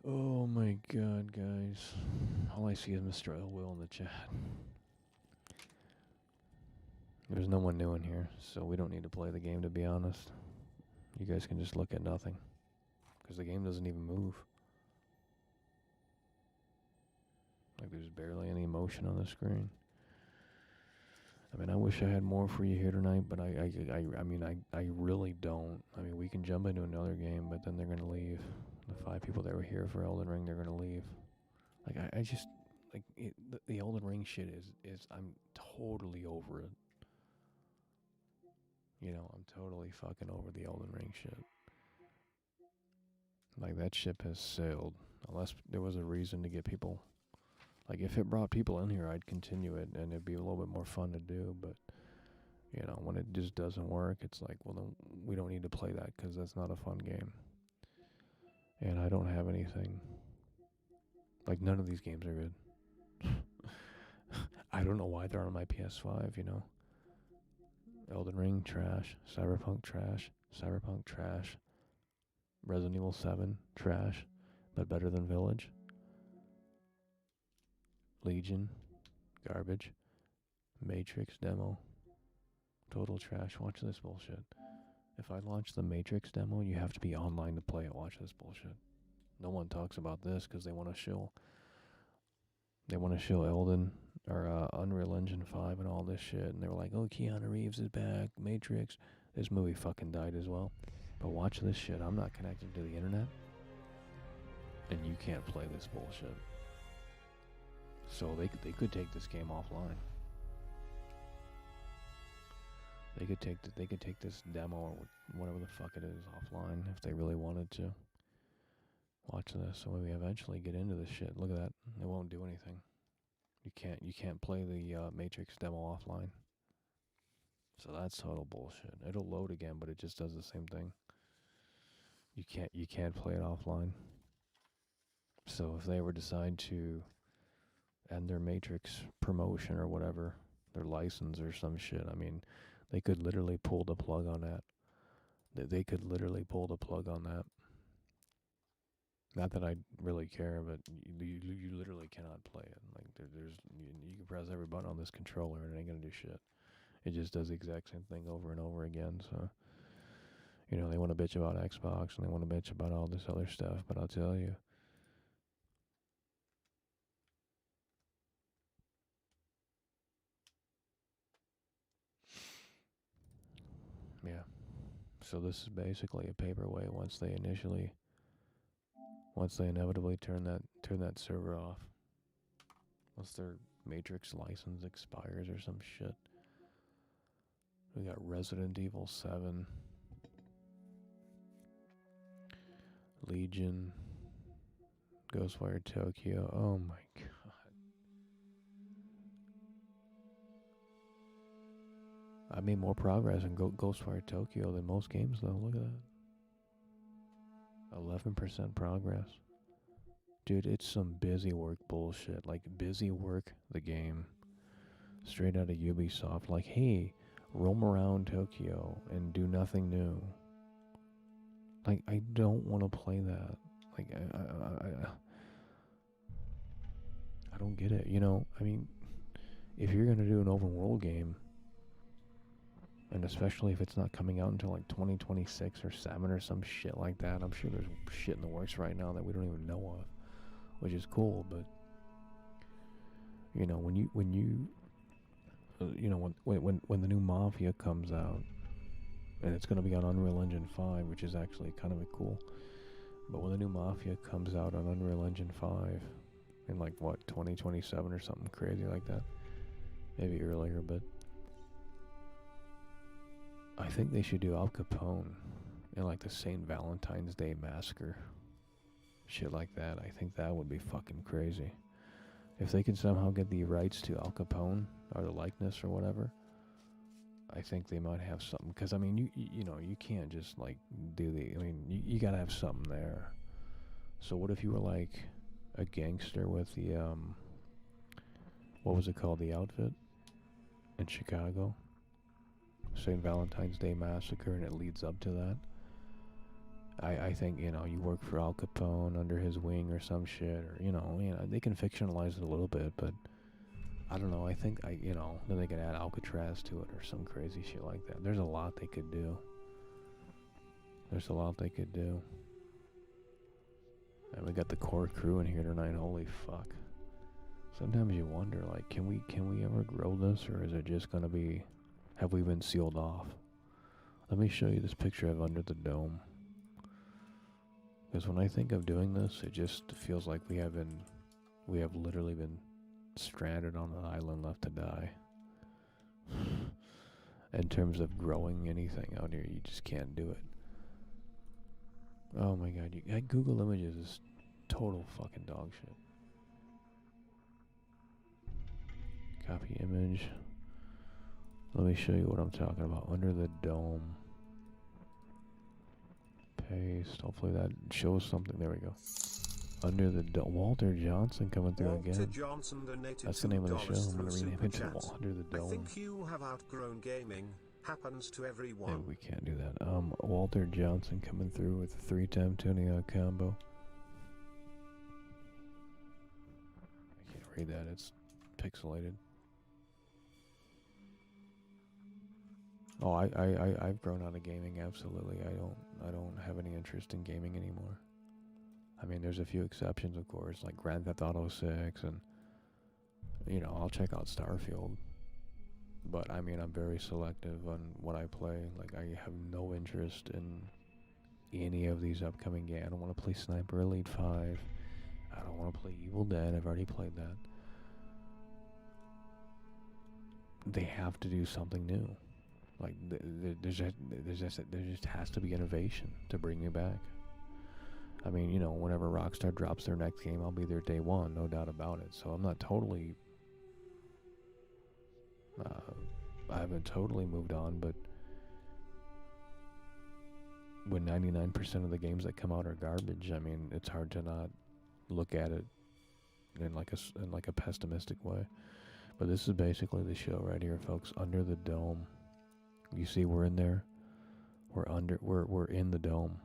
Oh my god, guys. All I see is Mr. Elwill in the chat. There's no one new in here, so we don't need to play the game, to be honest. You guys can just look at nothing. Because the game doesn't even move. Like, there's barely any emotion on the screen. I mean, I wish I had more for you here tonight, but I really don't. I mean, we can jump into another game, but then they're going to leave. The 5 people that were here for Elden Ring, they're going to leave. Like, I just, like, the Elden Ring shit is, I'm totally over it. You know, I'm totally fucking over the Elden Ring shit. Like, that ship has sailed. Unless there was a reason to get people. Like, if it brought people in here, I'd continue it, and it'd be a little bit more fun to do, but, you know, when it just doesn't work, it's like, well, then we don't need to play that, because that's not a fun game. And I don't have anything. Like, none of these games are good. I don't know why they're on my PS5, you know? Elden Ring, trash. Cyberpunk, trash. Cyberpunk, trash. Resident Evil 7, trash. But better than Village. Legion, garbage. Matrix demo, total trash. Watch this bullshit. If I launch the Matrix demo, you have to be online to play it. Watch this bullshit. No one talks about this because they want to show Elden or Unreal Engine 5 and all this shit, and they were like, oh, Keanu Reeves is back, Matrix. This movie fucking died as well. But watch this shit. I'm not connected to the internet, and you can't play this bullshit. So they could take this game offline. They could take this demo or whatever the fuck it is offline if they really wanted to. Watch this. So when we eventually get into this shit, look at that. It won't do anything. You can't play the Matrix demo offline. So that's total bullshit. It'll load again, but it just does the same thing. You can't play it offline. So if they ever decide to end their Matrix promotion or whatever, their license or some shit, I mean, they could literally pull the plug on that. They could literally pull the plug on that. Not that I really care, but you literally cannot play it. Like you can press every button on this controller and it ain't gonna do shit. It just does the exact same thing over and over again. So, you know, they want to bitch about Xbox and they want to bitch about all this other stuff, but I'll tell you, yeah. So this is basically a paperweight once they inevitably turn that server off. Once their Matrix license expires or some shit. We got Resident Evil 7. Legion. Ghostwire Tokyo. Oh my god. I made more progress in Ghostwire Tokyo than most games though. Look at that. 11% progress. Dude, it's some busy work bullshit. Like, busy work the game. Straight out of Ubisoft. Like, hey, roam around Tokyo and do nothing new. Like, I don't want to play that. Like, I don't get it. You know, I mean, if you're going to do an open world game, and especially if it's not coming out until like 2026 or 7 or some shit like that, I'm sure there's shit in the works right now that we don't even know of, which is cool. But you know, when the new Mafia comes out, and it's going to be on Unreal Engine 5, which is actually kind of cool. But when the new Mafia comes out on Unreal Engine 5 in like what, 2027 or something crazy like that, maybe earlier, but I think they should do Al Capone and like the St. Valentine's Day Massacre, shit like that. I think that would be fucking crazy. If they can somehow get the rights to Al Capone or the likeness or whatever, I think they might have something. Because I mean, you know, you can't just like do the. I mean, you gotta have something there. So what if you were like a gangster with the what was it called, the outfit in Chicago? St. Valentine's Day Massacre, and it leads up to that. I think, you know, you work for Al Capone under his wing or some shit, or, you know, they can fictionalize it a little bit, but I don't know. I think, you know, then they can add Alcatraz to it or some crazy shit like that. There's a lot they could do. There's a lot they could do. And we got the core crew in here tonight. Holy fuck. Sometimes you wonder, like, can we ever grow this, or is it just gonna be, have we been sealed off? Let me show you this picture of Under the Dome. Because when I think of doing this, it just feels like we have literally been stranded on an island left to die. In terms of growing anything out here, you just can't do it. Oh my god, Google Images is total fucking dog shit. Copy image. Let me show you what I'm talking about. Under the Dome. Paste. Hopefully that shows something. There we go. Under the Dome. Walter Johnson coming through Walter again. Johnson donated That's the name of the show. I'm going to rename it to $2 Under the Dome. I think you have outgrown gaming. Happens to everyone. Yeah, we can't do that. Walter Johnson coming through with a 3-time Tony Hawk combo. I can't read that. It's pixelated. Oh, I've grown out of gaming. Absolutely. I don't have any interest in gaming anymore. I mean, there's a few exceptions, of course, like Grand Theft Auto 6, and you know, I'll check out Starfield. But I mean, I'm very selective on what I play. Like, I have no interest in any of these upcoming games. I don't want to play Sniper Elite 5. I don't want to play Evil Dead. I've already played that. They have to do something new. Like, there just has to be innovation to bring me back. I mean, you know, whenever Rockstar drops their next game, I'll be there day one, no doubt about it. So I'm not totally... I haven't totally moved on, but when 99% of the games that come out are garbage, I mean, it's hard to not look at it in like a pessimistic way. But this is basically the show right here, folks. Under the Dome. You see, we're in there. We're in the dome.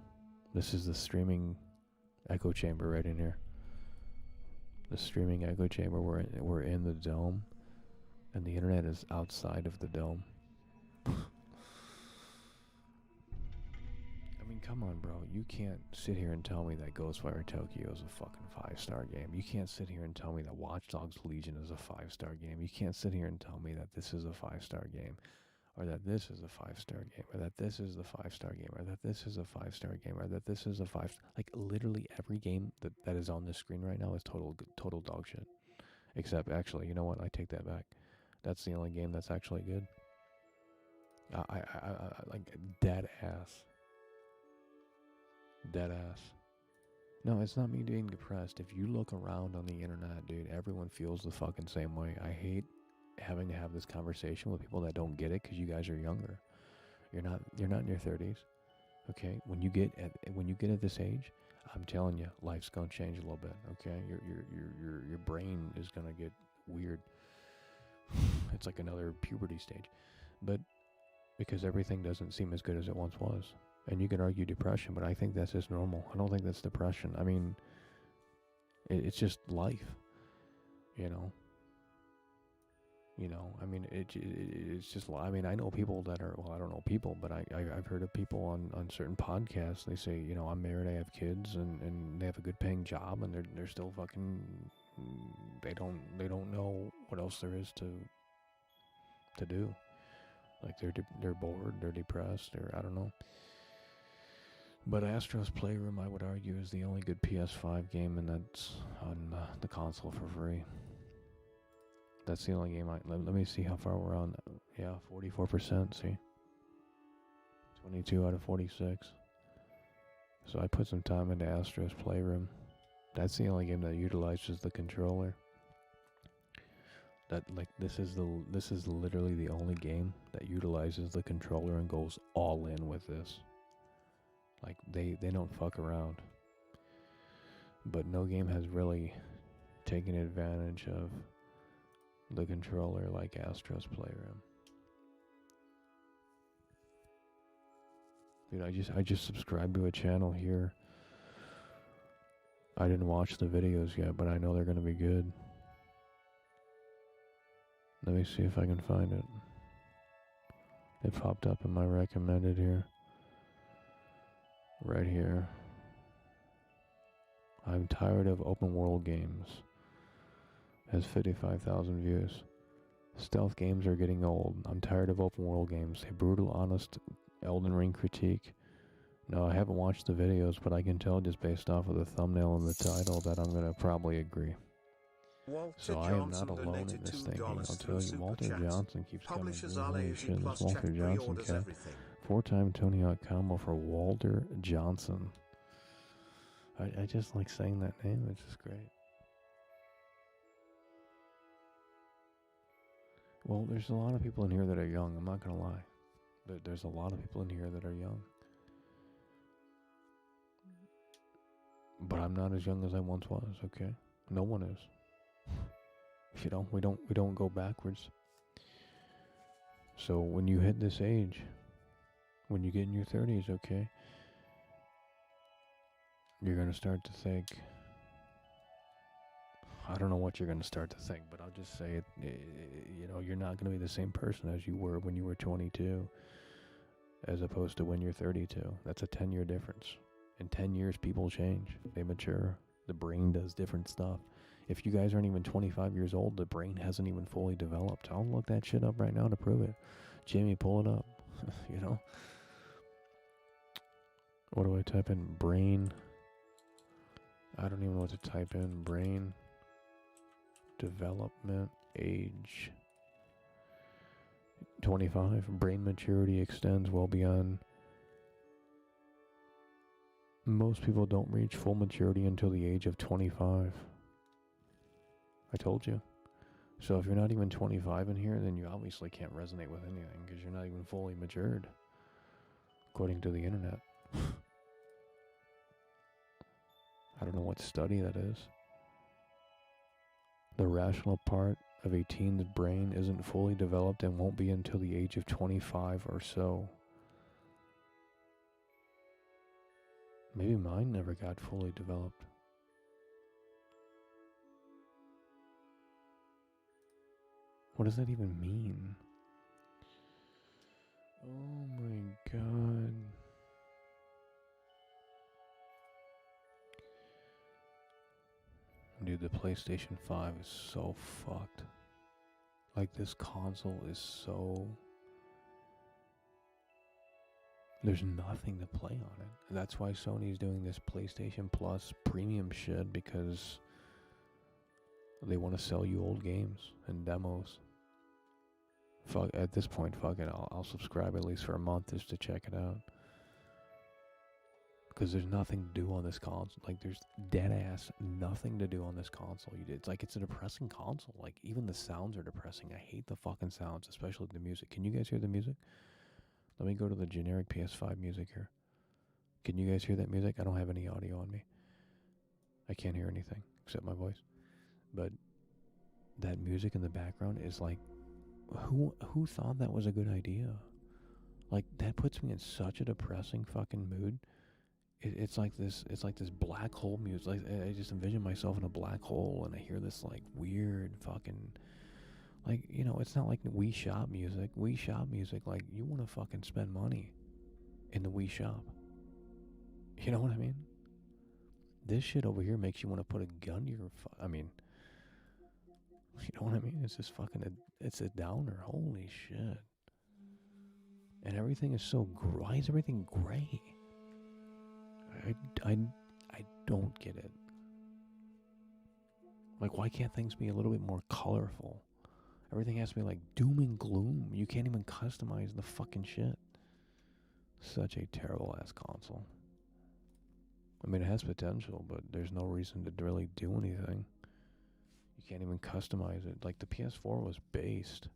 This is the streaming echo chamber right in here. The streaming echo chamber. We're in the dome, and the internet is outside of the dome. I mean, come on, bro. You can't sit here and tell me that Ghostwire Tokyo is a fucking 5-star game. You can't sit here and tell me that Watch Dogs Legion is a 5-star game. You can't sit here and tell me that this is a 5-star game. Or that this is a 5-star game, or that this is the 5-star game, or that this is a 5-star game, or that this is a 5. Like, literally every game that is on this screen right now is total dog shit. Except, actually, you know what? I take that back. That's the only game that's actually good. I like dead ass. Dead ass. No, it's not me being depressed. If you look around on the internet, dude, everyone feels the fucking same way. I hate having to have this conversation with people that don't get it because you guys are younger. You're not in your 30s. Okay? When you get at this age, I'm telling you, life's gonna change a little bit. Okay? Your brain is gonna get weird. It's like another puberty stage. But because everything doesn't seem as good as it once was. And you can argue depression, but I think that's just normal. I don't think that's depression. I mean, it's just life. You know? I mean, it's just, I mean, I know people that are, well, I don't know people, but I've heard of people on certain podcasts, they say, you know, I'm married, I have kids, and they have a good paying job, and they're still fucking, they don't know what else there is to do. Like, they're bored, they're depressed, or I don't know. But Astro's Playroom, I would argue, is the only good PS5 game, and that's on the console for free. That's the only game let me see how far we're on. Yeah, 44%, see? 22 out of 46. So I put some time into Astro's Playroom. That's the only game that utilizes the controller. That this is literally the only game that utilizes the controller and goes all in with this. Like they don't fuck around. But no game has really taken advantage of the controller like Astro's Playroom. Dude, I just subscribed to a channel here. I didn't watch the videos yet, but I know they're gonna be good. Let me see if I can find it. It popped up in my recommended here. Right here. I'm tired of open world games. Has 55,000 views. Stealth games are getting old. I'm tired of open world games. A brutal, honest Elden Ring critique. No, I haven't watched the videos, but I can tell just based off of the thumbnail and the title that I'm going to probably agree. Walter So I am not Johnson alone in donated this thinking. $2 I'll through tell you, Super Walter Chat. Johnson keeps coming Publishers through. Holy LAUD shit, plus this Walter check Johnson pre-orders cat. everything. 4-time Tony Hawk combo for Walter Johnson. I just like saying that name. It's just great. Well, there's a lot of people in here that are young. I'm not going to lie. There's a lot of people in here that are young. But I'm not as young as I once was, okay? No one is. You know, we don't go backwards. So when you hit this age, when you get in your 30s, okay, you're going to start to think, I don't know what you're going to start to think, but I'll just say it, you know, you're not going to be the same person as you were when you were 22 as opposed to when you're 32. That's a 10-year difference. In 10 years, people change. They mature. The brain does different stuff. If you guys aren't even 25 years old, the brain hasn't even fully developed. I'll look that shit up right now to prove it. Jamie, pull it up. You know? What do I type in? Brain. I don't even know what to type in. Brain. Development. Age. 25. Brain maturity extends well beyond. Most people don't reach full maturity until the age of 25. I told you. So if you're not even 25 in here, then you obviously can't resonate with anything because you're not even fully matured, according to the internet. I don't know what study that is. The rational part of a teen's brain isn't fully developed and won't be until the age of 25 or so. Maybe mine never got fully developed. What does that even mean? Oh my god. Dude, the PlayStation 5 is so fucked. Like, this console is so... There's nothing to play on it. And that's why Sony's doing this PlayStation Plus premium shit, because they want to sell you old games and demos. Fuck, at this point, fuck it, I'll subscribe at least for a month just to check it out. Because there's nothing to do on this console. Like, there's dead ass nothing to do on this console. It's like, it's a depressing console. Like, even the sounds are depressing. I hate the fucking sounds, especially the music. Can you guys hear the music? Let me go to the generic PS5 music here. Can you guys hear that music? I don't have any audio on me. I can't hear anything except my voice. But that music in the background is like, who thought that was a good idea? Like, that puts me in such a depressing fucking mood. It's like this black hole music. Like, I just envision myself in a black hole and I hear this like weird fucking, like, you know, it's not like Wii Shop music. Wii Shop music, like, you want to fucking spend money in the Wii Shop. You know what I mean? This shit over here makes you want to put a gun to your I mean, you know what I mean? It's just fucking, it's a downer. Holy shit. And everything is so, why is everything gray? I don't get it. Like, why can't things be a little bit more colorful? Everything has to be like doom and gloom. You can't even customize the fucking shit. Such a terrible ass console. I mean, it has potential, but there's no reason to really do anything. You can't even customize it. Like, the PS4 was based.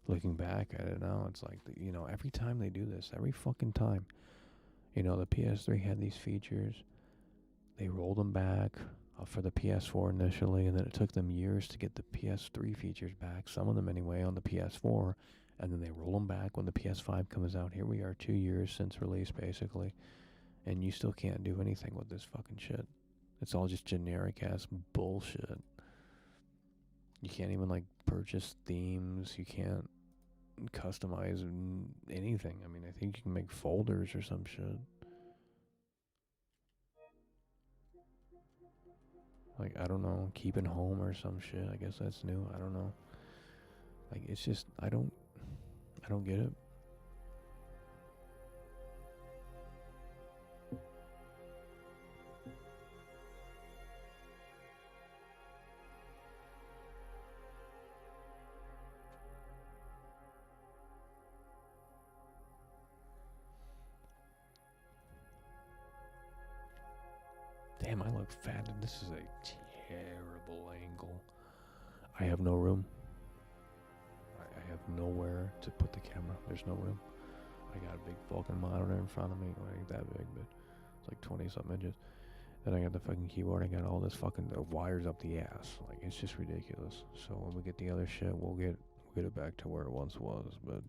Looking back at it now, it's like, you know, every time they do this, every fucking time, you know, the PS3 had these features. They rolled them back for the PS4 initially, and then it took them years to get the PS3 features back, some of them anyway, on the PS4, and then they roll them back when the PS5 comes out. Here we are 2 years since release, basically, and you still can't do anything with this fucking shit. It's all just generic-ass bullshit. You can't even, like, purchase themes. You can't customize anything. I mean, I think you can make folders or some shit. Like, I don't know, keeping home or some shit. I guess that's new. I don't know. Like, it's just, I don't get it. Damn, I look fat, and this is a terrible angle. I have no room. I have nowhere to put the camera. There's no room. I got a big fucking monitor in front of me. Well, it ain't that big, but it's like 20-something inches. Then I got the fucking keyboard. I got all this fucking wires up the ass. Like, it's just ridiculous. So when we get the other shit, we'll get it back to where it once was. But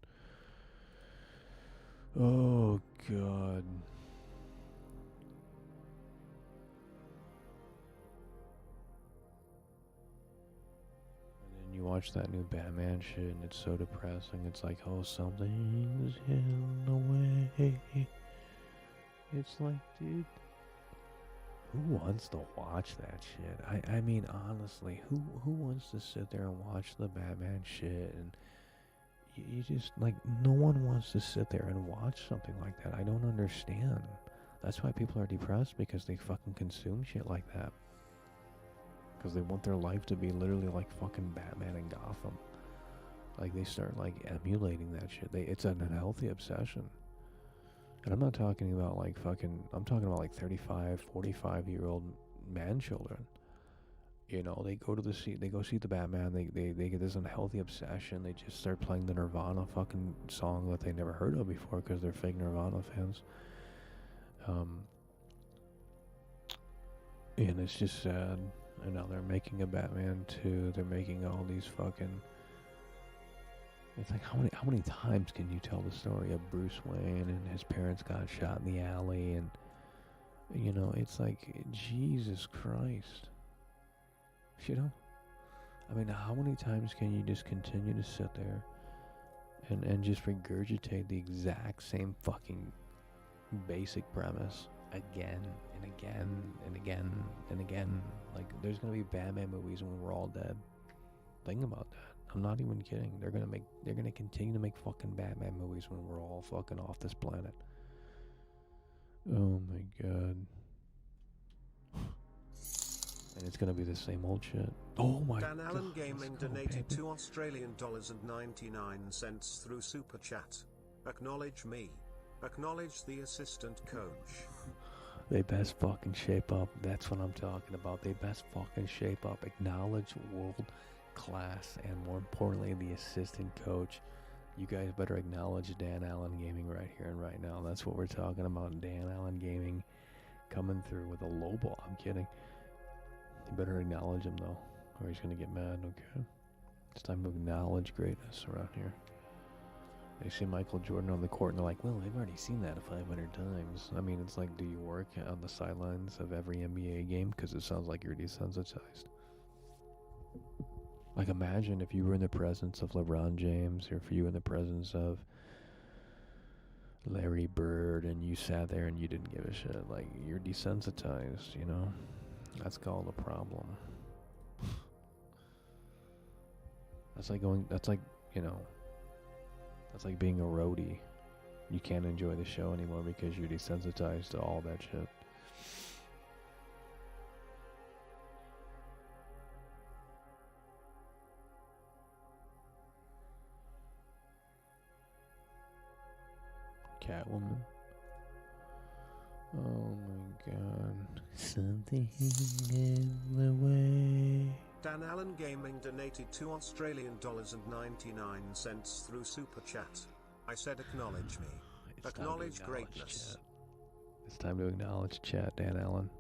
oh god. You watch that new Batman shit and it's so depressing. It's like, oh, something's in the way. It's like, dude, who wants to watch that shit? I mean, honestly, who wants to sit there and watch the Batman shit? And you just, like, no one wants to sit there and watch something like that. I don't understand. That's why people are depressed, because they fucking consume shit like that. Because they want their life to be literally like fucking Batman and Gotham. Like, they start, like, emulating that shit. It's an unhealthy obsession. And I'm not talking about, like, fucking... I'm talking about, like, 35, 45-year-old man-children. You know, they go see the Batman. They get this unhealthy obsession. They just start playing the Nirvana fucking song that they never heard of before because they're fake Nirvana fans. And it's just sad. And now they're making a Batman 2. They're making all these fucking... It's like, how many times can you tell the story of Bruce Wayne and his parents got shot in the alley? And, you know, it's like, Jesus Christ. You know? I mean, how many times can you just continue to sit there and just regurgitate the exact same fucking basic premise again and again and again and again? Like, there's gonna be Batman movies when we're all dead. Think about that. I'm not even kidding. They're gonna continue to make fucking Batman movies when we're all fucking off this planet. Oh my god. And it's gonna be the same old shit. Oh my god. Dan Allen Gaming donated baby. $2.99 through Super Chat. Acknowledge me. Acknowledge the assistant coach. They best fucking shape up. That's what I'm talking about. They best fucking shape up. Acknowledge world class, and more importantly, the assistant coach. You guys better acknowledge Dan Allen Gaming right here and right now. That's what we're talking about. Dan Allen Gaming coming through with a low ball. I'm kidding. You better acknowledge him though, or he's gonna get mad. Okay, it's time to acknowledge greatness around here. They see Michael Jordan on the court and they're like, well, they've already seen that 500 times. I mean, it's like, do you work on the sidelines of every NBA game? Because it sounds like you're desensitized. Like, imagine if you were in the presence of LeBron James, or if you were in the presence of Larry Bird, and you sat there and you didn't give a shit. Like, you're desensitized, you know? That's called a problem. That's like, you know, that's like being a roadie. You can't enjoy the show anymore because you're desensitized to all that shit. Catwoman. Oh my god. Something in the way. Dan Allen Gaming donated $2 Australian dollars and 99 cents through Super Chat. I said acknowledge me. It's time to Acknowledge greatness. chat. It's time to acknowledge chat, Dan Allen.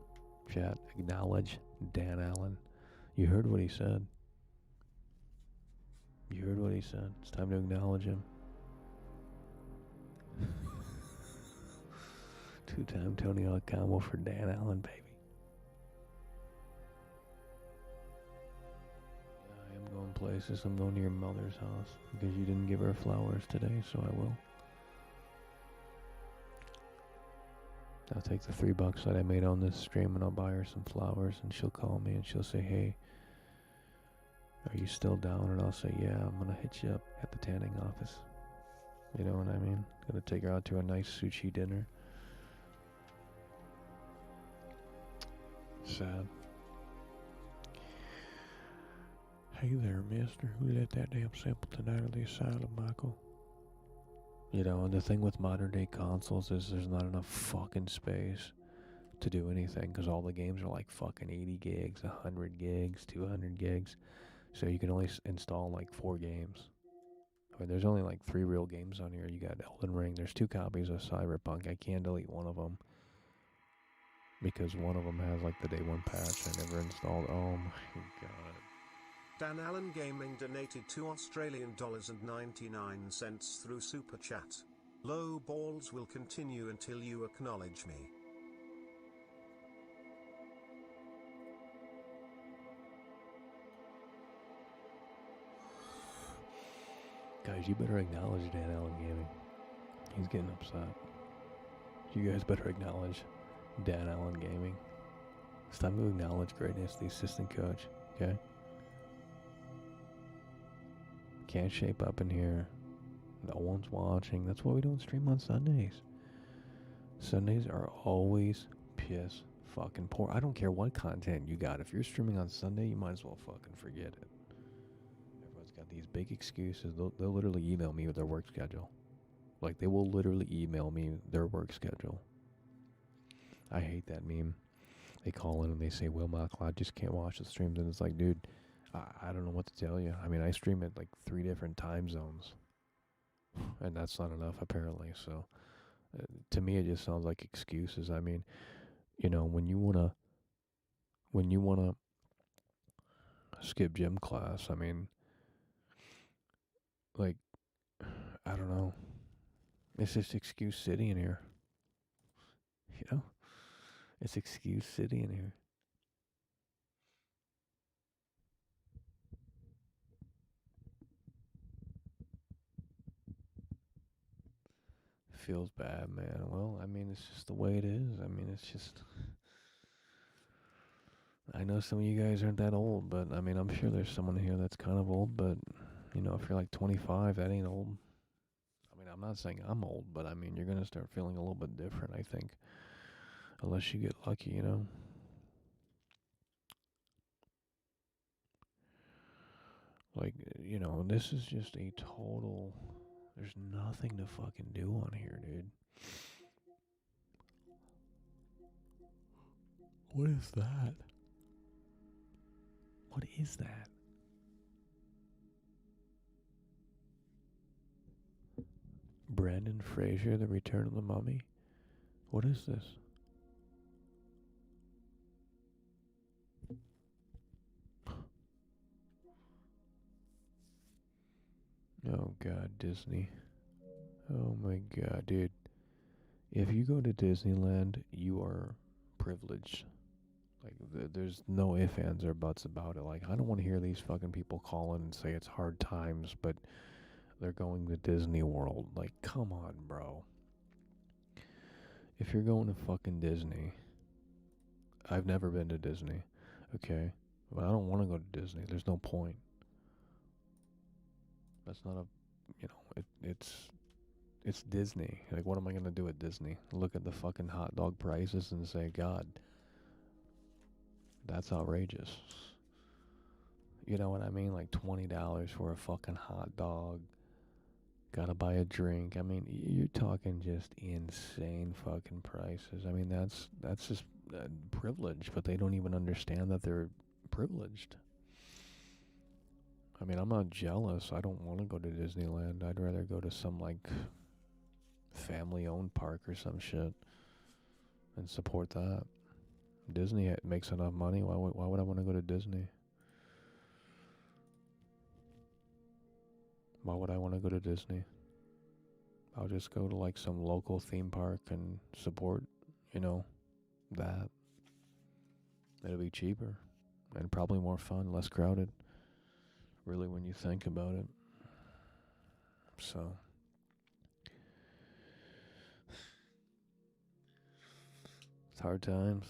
Chat, acknowledge Dan Allen. You heard what he said. You heard what he said. It's time to acknowledge him. Two-time Tony Hawk combo for Dan Allen, baby. I am going places. I'm going to your mother's house because you didn't give her flowers today, so I will. I'll take the $3 that I made on this stream and I'll buy her some flowers, and she'll call me and she'll say, hey, are you still down? And I'll say, yeah, I'm gonna hit you up at the tanning office. You know what I mean? Gonna take her out to a nice sushi dinner. Sad. Hey there, mister. Who let that damn simpleton out of the asylum, Michael? You know, and the thing with modern day consoles is there's not enough fucking space to do anything, because all the games are like fucking 80 gigs, 100 gigs, 200 gigs. So you can only install like 4 games. I mean, there's only like 3 real games on here. You got Elden Ring. There's 2 copies of Cyberpunk. I can't delete one of them because one of them has like the day 1 patch I never installed. Oh my god. Dan Allen Gaming donated $2 Australian dollars and 99 cents through Super Chat. Low balls will continue until you acknowledge me. Guys, you better acknowledge Dan Allen Gaming. He's getting upset. You guys better acknowledge Dan Allen Gaming. It's time to acknowledge greatness, the assistant coach, okay? Can't shape up in here. No one's watching. That's why we don't stream on Sundays. Sundays are always piss fucking poor. I don't care what content you got. If you're streaming on Sunday, you might as well fucking forget it. Everyone's got these big excuses. They'll literally email me with their work schedule. Like, they will literally email me their work schedule. I hate that meme. They call in and they say, well, Michael, I just can't watch the streams. And it's like, dude, I don't know what to tell you. I mean, I stream at like 3 different time zones. And that's not enough, apparently. So, to me, it just sounds like excuses. I mean, you know, when you wanna skip gym class, I mean, like, I don't know. It's just excuse city in here. You know? It's excuse city in here. Feels bad, man. Well, I mean, it's just the way it is. I mean, it's just... I know some of you guys aren't that old, but I mean, I'm sure there's someone here that's kind of old, but, you know, if you're like 25, that ain't old. I mean, I'm not saying I'm old, but I mean, you're going to start feeling a little bit different, I think. Unless you get lucky, you know? Like, you know, this is just a total... There's nothing to fucking do on here, dude. What is that? What is that? Brandon Fraser, The Return of the Mummy? What is this? Oh god, Disney. Oh my god, dude. If you go to Disneyland, you are privileged. Like, there's no ifs, ands, or buts about it. Like, I don't want to hear these fucking people call in and say it's hard times, but they're going to Disney World. Like, come on, bro. If you're going to fucking Disney, I've never been to Disney, okay? But I don't want to go to Disney. There's no point. That's not a, you know, it's Disney. Like, what am I going to do at Disney? Look at the fucking hot dog prices and say, God, that's outrageous. You know what I mean? Like $20 for a fucking hot dog. Gotta buy a drink. I mean, you're talking just insane fucking prices. I mean, that's just privilege, but they don't even understand that they're privileged. I mean, I'm not jealous. I don't want to go to Disneyland. I'd rather go to some like family-owned park or some shit and support that. Disney makes enough money. Why would I want to go to Disney? Why would I want to go to Disney? I'll just go to like some local theme park and support, that. It'll be cheaper and probably more fun, less crowded, really, when you think about it. So, it's hard times.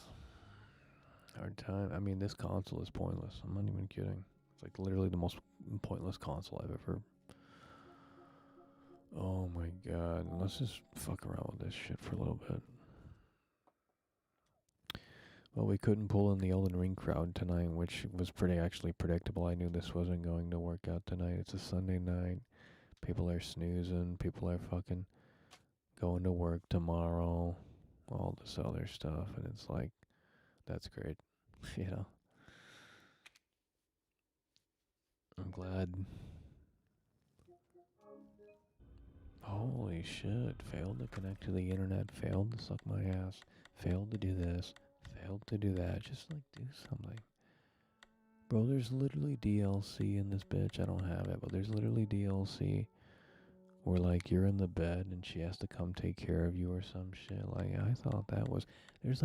Hard time. I mean, this console is pointless. I'm not even kidding. It's like literally the most pointless console I've ever. Oh my god. Let's just fuck around with this shit for a little bit. Well, we couldn't pull in the Elden Ring crowd tonight, which was pretty actually predictable. I knew this wasn't going to work out tonight. It's a Sunday night. People are snoozing. People are fucking going to work tomorrow. All this other stuff. And it's like, that's great. I'm glad. Holy shit. Failed to connect to the internet. Failed to suck my ass. Failed to do this. Failed to do that. Just like do something. Bro, there's literally DLC in this bitch. I don't have it, but there's literally DLC where like you're in the bed and she has to come take care of you or some shit. Like I thought that was there's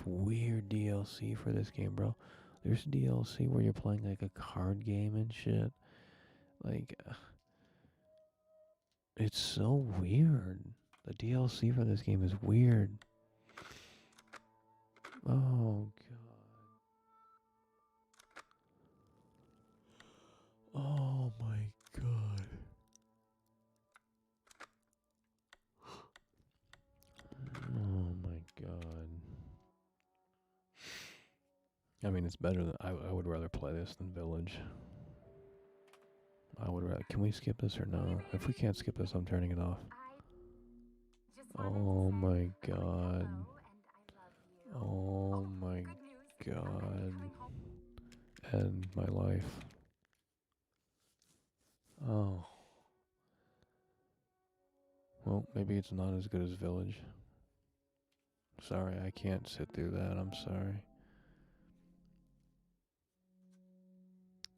weird DLC for this game, bro. There's DLC where you're playing like a card game and shit. Like it's so weird. The DLC for this game is weird. Oh god. Oh my god. Oh my god. I mean, it's better than I would rather play this than Village. I would rather. Can we skip this or no? If we can't skip this, I'm turning it off. Oh my god. Oh my god. End my life. Oh. Well, maybe it's not as good as Village. Sorry, I can't sit through that. I'm sorry.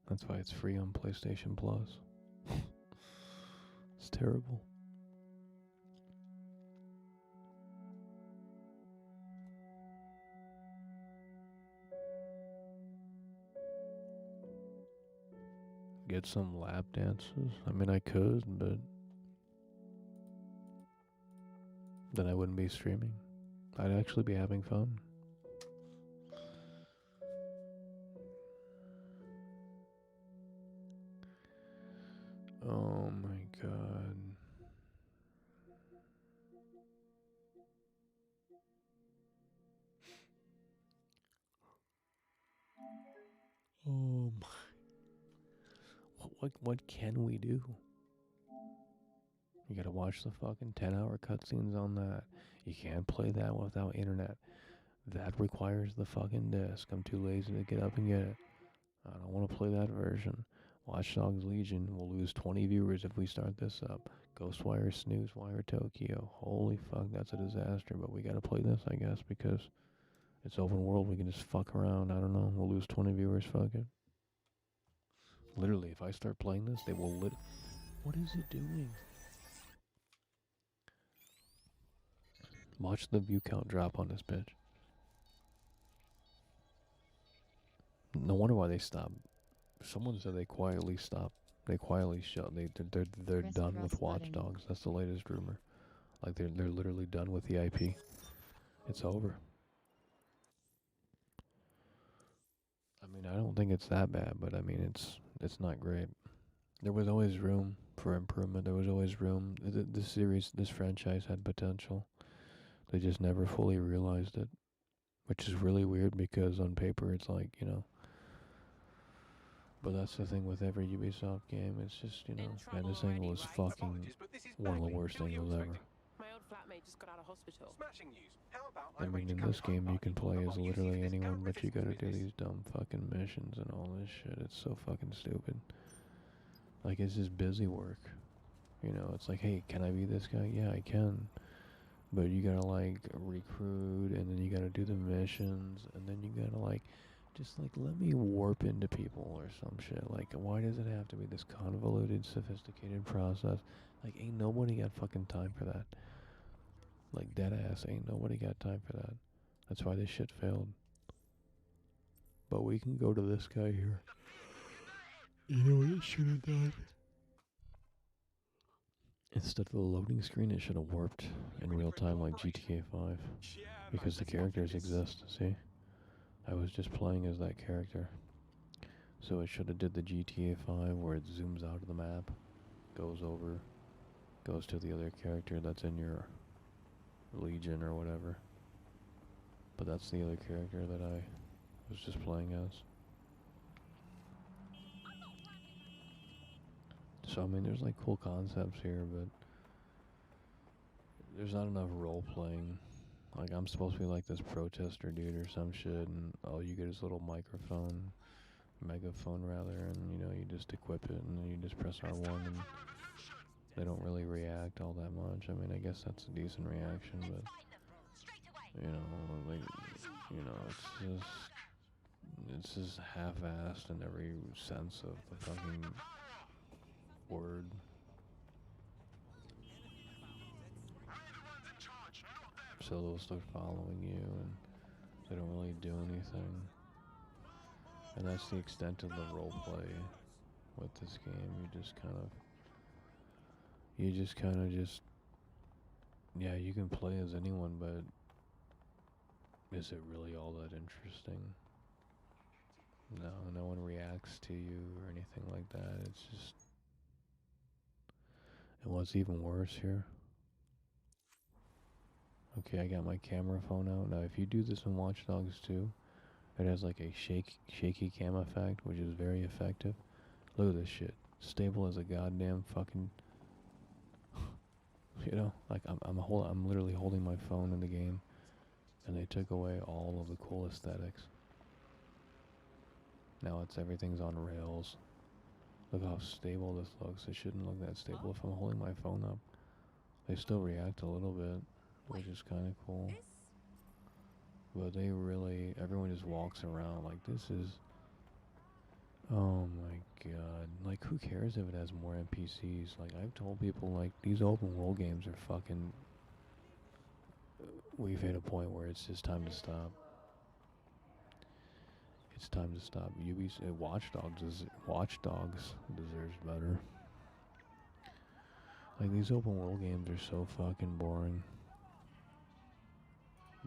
That's why it's free on PlayStation Plus. It's terrible. Get some lap dances. I mean, I could, but then I wouldn't be streaming. I'd actually be having fun. Oh my god. Oh my. What can we do? You gotta watch the fucking 10-hour cutscenes on that. You can't play that without internet. That requires the fucking disc. I'm too lazy to get up and get it. I don't want to play that version. Watch Dogs Legion will lose 20 viewers if we start this up. Ghostwire Snoozewire Tokyo. Holy fuck, that's a disaster. But we gotta play this, I guess, because it's open world. We can just fuck around. I don't know. We'll lose 20 viewers. Fuck it. Literally, if I start playing this, they will What is it doing? Watch the view count drop on this bitch. No wonder why they stopped. Someone said they quietly stopped. They quietly shut. They're done with Watch Dogs. That's the latest rumor. Like they're literally done with the IP. It's over. I mean, I don't think it's that bad, but I mean, it's not great. There was always room for improvement. There was always room. This franchise had potential. They just never fully realized it, which is really weird because on paper it's like, But that's the thing with every Ubisoft game. It's just, you know, man, this angle is fucking one of the worst angles ever. My old flatmate just got out of hospital. Smashing news. How about I mean, in this game, you can play as literally anyone, but you gotta do these dumb fucking missions and all this shit. It's so fucking stupid. Like, it's just busy work. You know, it's like, hey, can I be this guy? Yeah, I can. But you gotta, like, recruit, and then you gotta do the missions, and then you gotta, like, just, like, let me warp into people or some shit. Like, why does it have to be this convoluted, sophisticated process? Like, ain't nobody got fucking time for that. Like, deadass, ain't nobody got time for that. That's why this shit failed. But we can go to this guy here. You know what it should have done? Instead of the loading screen, it should have warped in real time like GTA 5. Because the characters exist, see? I was just playing as that character. So it should have did the GTA 5 where it zooms out of the map, goes over, goes to the other character that's in your Legion or whatever. But that's the other character that I was just playing as. So I mean, there's like cool concepts here, but there's not enough role playing. Like, I'm supposed to be like this protester dude or some shit, and all you get is a little megaphone rather, and you know, you just equip it and then you just press R1 and they don't really react all that much. I mean, I guess that's a decent reaction, but you know, like, you know, it's just half-assed in every sense of the fucking word. So they'll start following you, and they don't really do anything. And that's the extent of the roleplay with this game. Yeah, you can play as anyone, but is it really all that interesting? No, no one reacts to you or anything like that. It's just... And what's even worse here... Okay, I got my camera phone out. Now, if you do this in Watch Dogs 2, it has like a shaky cam effect, which is very effective. Look at this shit. Stable as a goddamn fucking... You know, like I'm literally holding my phone in the game, and they took away all of the cool aesthetics. Now everything's on rails. Look how stable this looks. It shouldn't look that stable if I'm holding my phone up. They still react a little bit, which is kind of cool. But they really, everyone just walks around like this is... Oh my god. Like, who cares if it has more NPCs? Like, I've told people, like, these open world games are fucking... We've hit a point where it's just time to stop. It's time to stop. Watch Dogs deserves better. Like, these open world games are so fucking boring.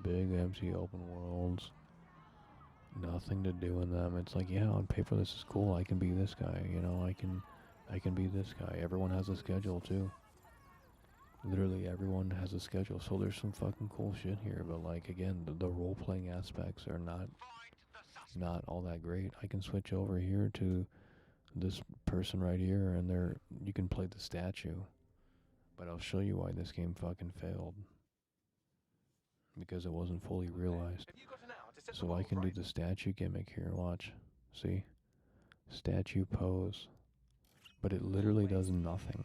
Big, empty open worlds. Nothing to do in them. It's like, yeah, on paper this is cool. I can be this guy, you know, I can be this guy. Everyone has a schedule too. Literally everyone has a schedule, so there's some fucking cool shit here, but like, again, the role-playing aspects are not all that great. I can switch over here to this person right here, and you can play the statue. But I'll show you why this game fucking failed. Because it wasn't fully realized. So I can do the statue gimmick here, watch. See? Statue pose. But it literally does nothing.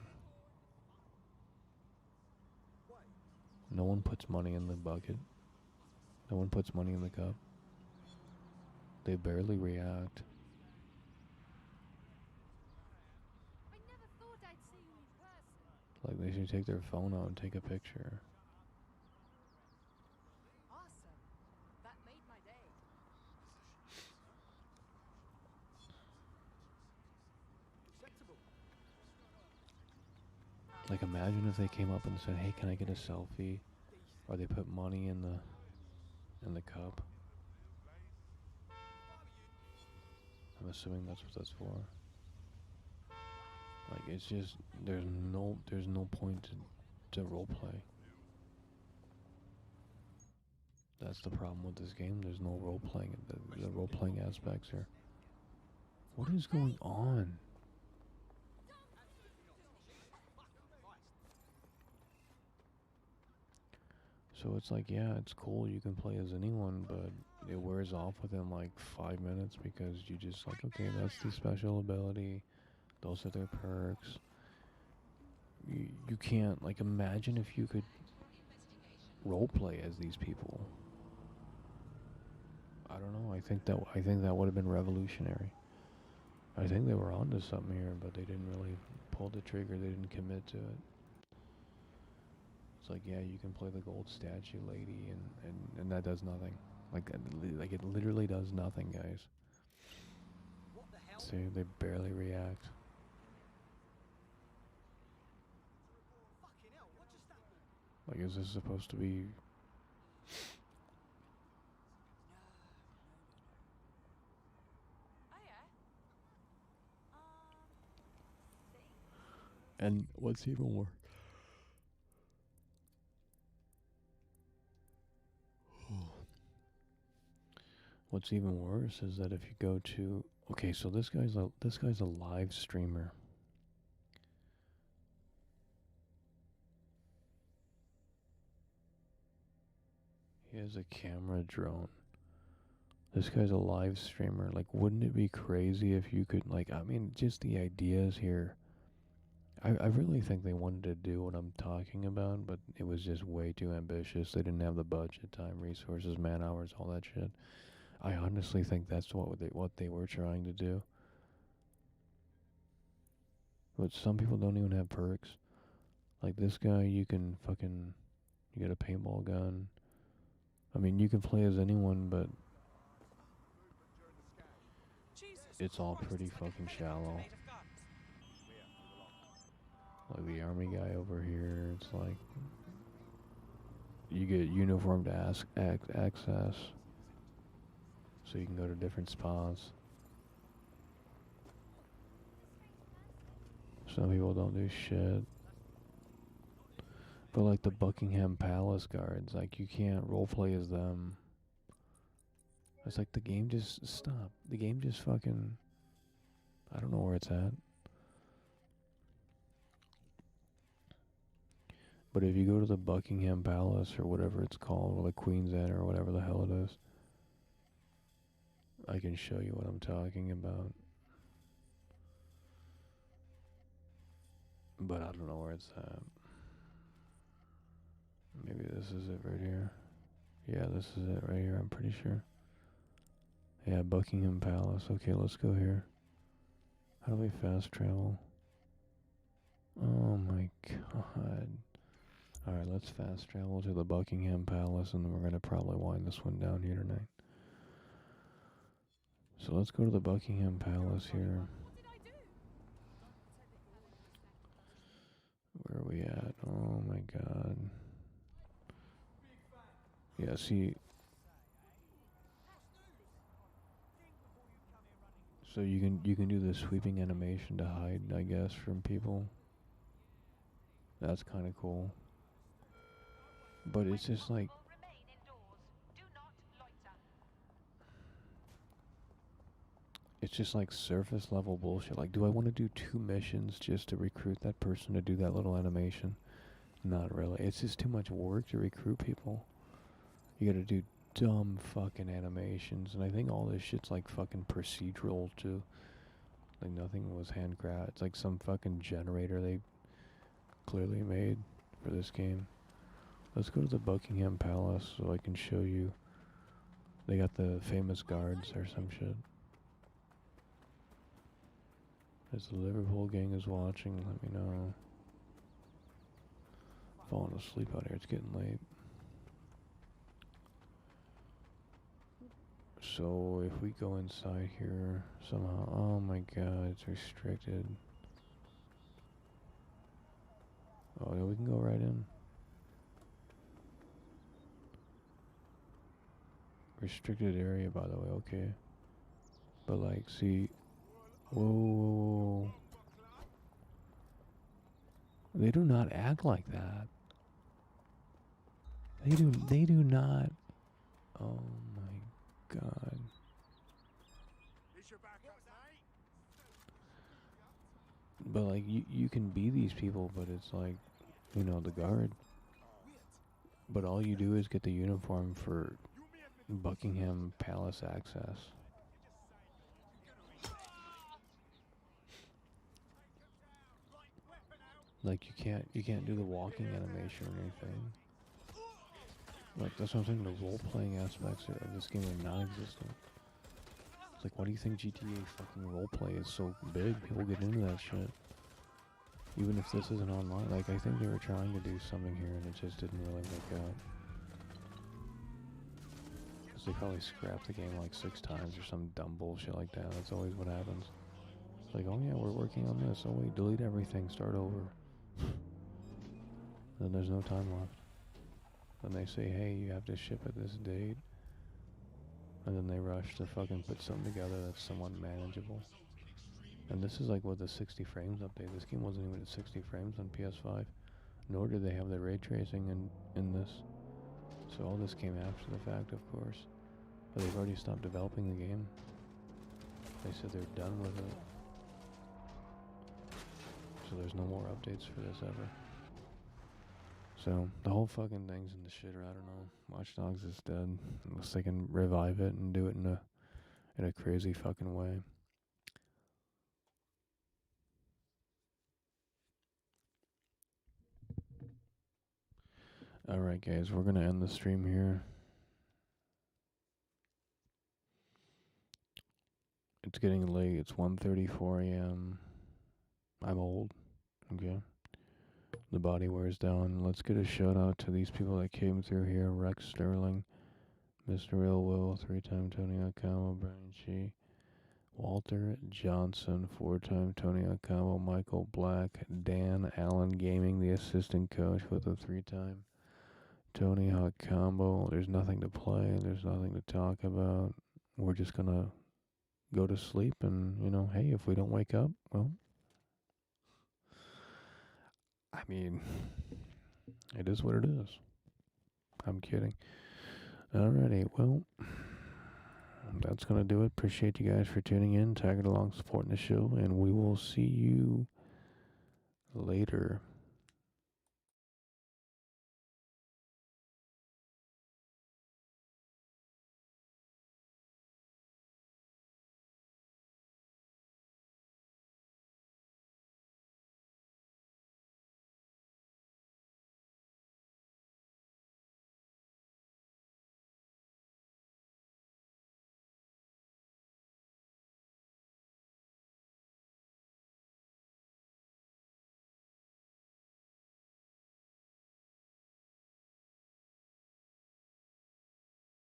No one puts money in the bucket. No one puts money in the cup. They barely react. I never thought I'd see you in person. Like, they should take their phone out and take a picture. Awesome. That made my day. Like, imagine if they came up and said, hey, can I get a selfie? Or they put money in the cup. I'm assuming that's what that's for. Like, it's just, there's no point to roleplay. That's the problem with this game. There's no role-playing. The role-playing aspects are... What is going on? So it's like, yeah, it's cool, you can play as anyone, but it wears off within like 5 minutes because you just like, okay, that's the special ability, those are their perks. You can't, like, imagine if you could roleplay as these people. I don't know, I think that would have been revolutionary. I think they were onto something here, but they didn't really pull the trigger, they didn't commit to it. It's like, yeah, you can play the gold statue lady, and that does nothing. Like it literally does nothing, guys. See, they barely react. Like, is this supposed to be... And what's even worse... What's even worse is that if you go to... Okay, so this guy's a live streamer. He has a camera drone. This guy's a live streamer. Like, wouldn't it be crazy if you could, like, I mean, just the ideas here. I really think they wanted to do what I'm talking about, but it was just way too ambitious. They didn't have the budget, time, resources, man hours, all that shit. I honestly think that's what they were trying to do. But some people don't even have perks. Like this guy, you get a paintball gun. I mean, you can play as anyone, but it's all pretty fucking shallow. Like the army guy over here, it's like you get uniformed access, so you can go to different spots. Some people don't do shit. But like the Buckingham Palace guards, like you can't roleplay as them. It's like the game just stopped. The game just fucking... I don't know where it's at. But if you go to the Buckingham Palace or whatever it's called, or the Queen's Inn or whatever the hell it is, I can show you what I'm talking about. But I don't know where it's at. Maybe this is it right here. Yeah, this is it right here, I'm pretty sure. Yeah, Buckingham Palace. Okay, let's go here. How do we fast travel? Oh my god. Alright, let's fast travel to the Buckingham Palace, and then we're going to probably wind this one down here tonight. So let's go to the Buckingham Palace here. Where are we at? Oh my god. Yeah, see... So you can do the sweeping animation to hide, I guess, from people. That's kind of cool. But it's just like... It's just like surface level bullshit. Like, do I want to do 2 missions just to recruit that person to do that little animation? Not really. It's just too much work to recruit people. You gotta do dumb fucking animations, and I think all this shit's like fucking procedural too. Like nothing was handcrafted. It's like some fucking generator they clearly made for this game. Let's go to the Buckingham Palace so I can show you. They got the famous guards or some shit. As the Liverpool gang is watching, let me know. Falling asleep out here, it's getting late. So if we go inside here somehow, oh my god, it's restricted. Oh yeah, we can go right in. Restricted area, by the way, okay. But like, see, whoa. They do not act like that. They do not. Oh my god. But like you can be these people, but it's like, you know, the guard. But all you do is get the uniform for Buckingham Palace access. Like you can't do the walking animation or anything. Like that's what I'm saying. The role playing aspects of this game are non-existent. It's like, why do you think GTA fucking roleplay is so big? People get into that shit. Even if this isn't online. Like, I think they were trying to do something here and it just didn't really work out. Because they probably scrapped the game like 6 times or some dumb bullshit like that. That's always what happens. It's like, oh yeah, we're working on this. Oh wait, delete everything, start over. Then there's no time left. Then they say, hey, you have to ship at this date. And then they rush to fucking put something together that's somewhat manageable. And this is like with the 60 frames update. This game wasn't even at 60 frames on PS5. Nor did they have the ray tracing in this. So all this came after the fact, of course. But they've already stopped developing the game. They said they're done with it. So there's no more updates for this ever. So the whole fucking thing's in the shitter. I don't know. Watch Dogs is dead. Unless they can revive it and do it in a crazy fucking way. Alright guys, we're gonna end the stream here. It's getting late. It's 1:34 a.m. I'm old. Okay. The body wears down. Let's get a shout out to these people that came through here. Rex Sterling, Mr. Ill Will, 3-time Tony Akamo, Brian Shee, Walter Johnson, 4-time Tony Akamo, Michael Black, Dan Allen Gaming, the assistant coach with a 3-time Tony Hawk combo. There's nothing to play. There's nothing to talk about. We're just gonna go to sleep and, you know, hey, if we don't wake up, well, I mean, it is what it is. I'm kidding. Alrighty, well, that's gonna do it. Appreciate you guys for tuning in, tagging along, supporting the show, and we will see you later.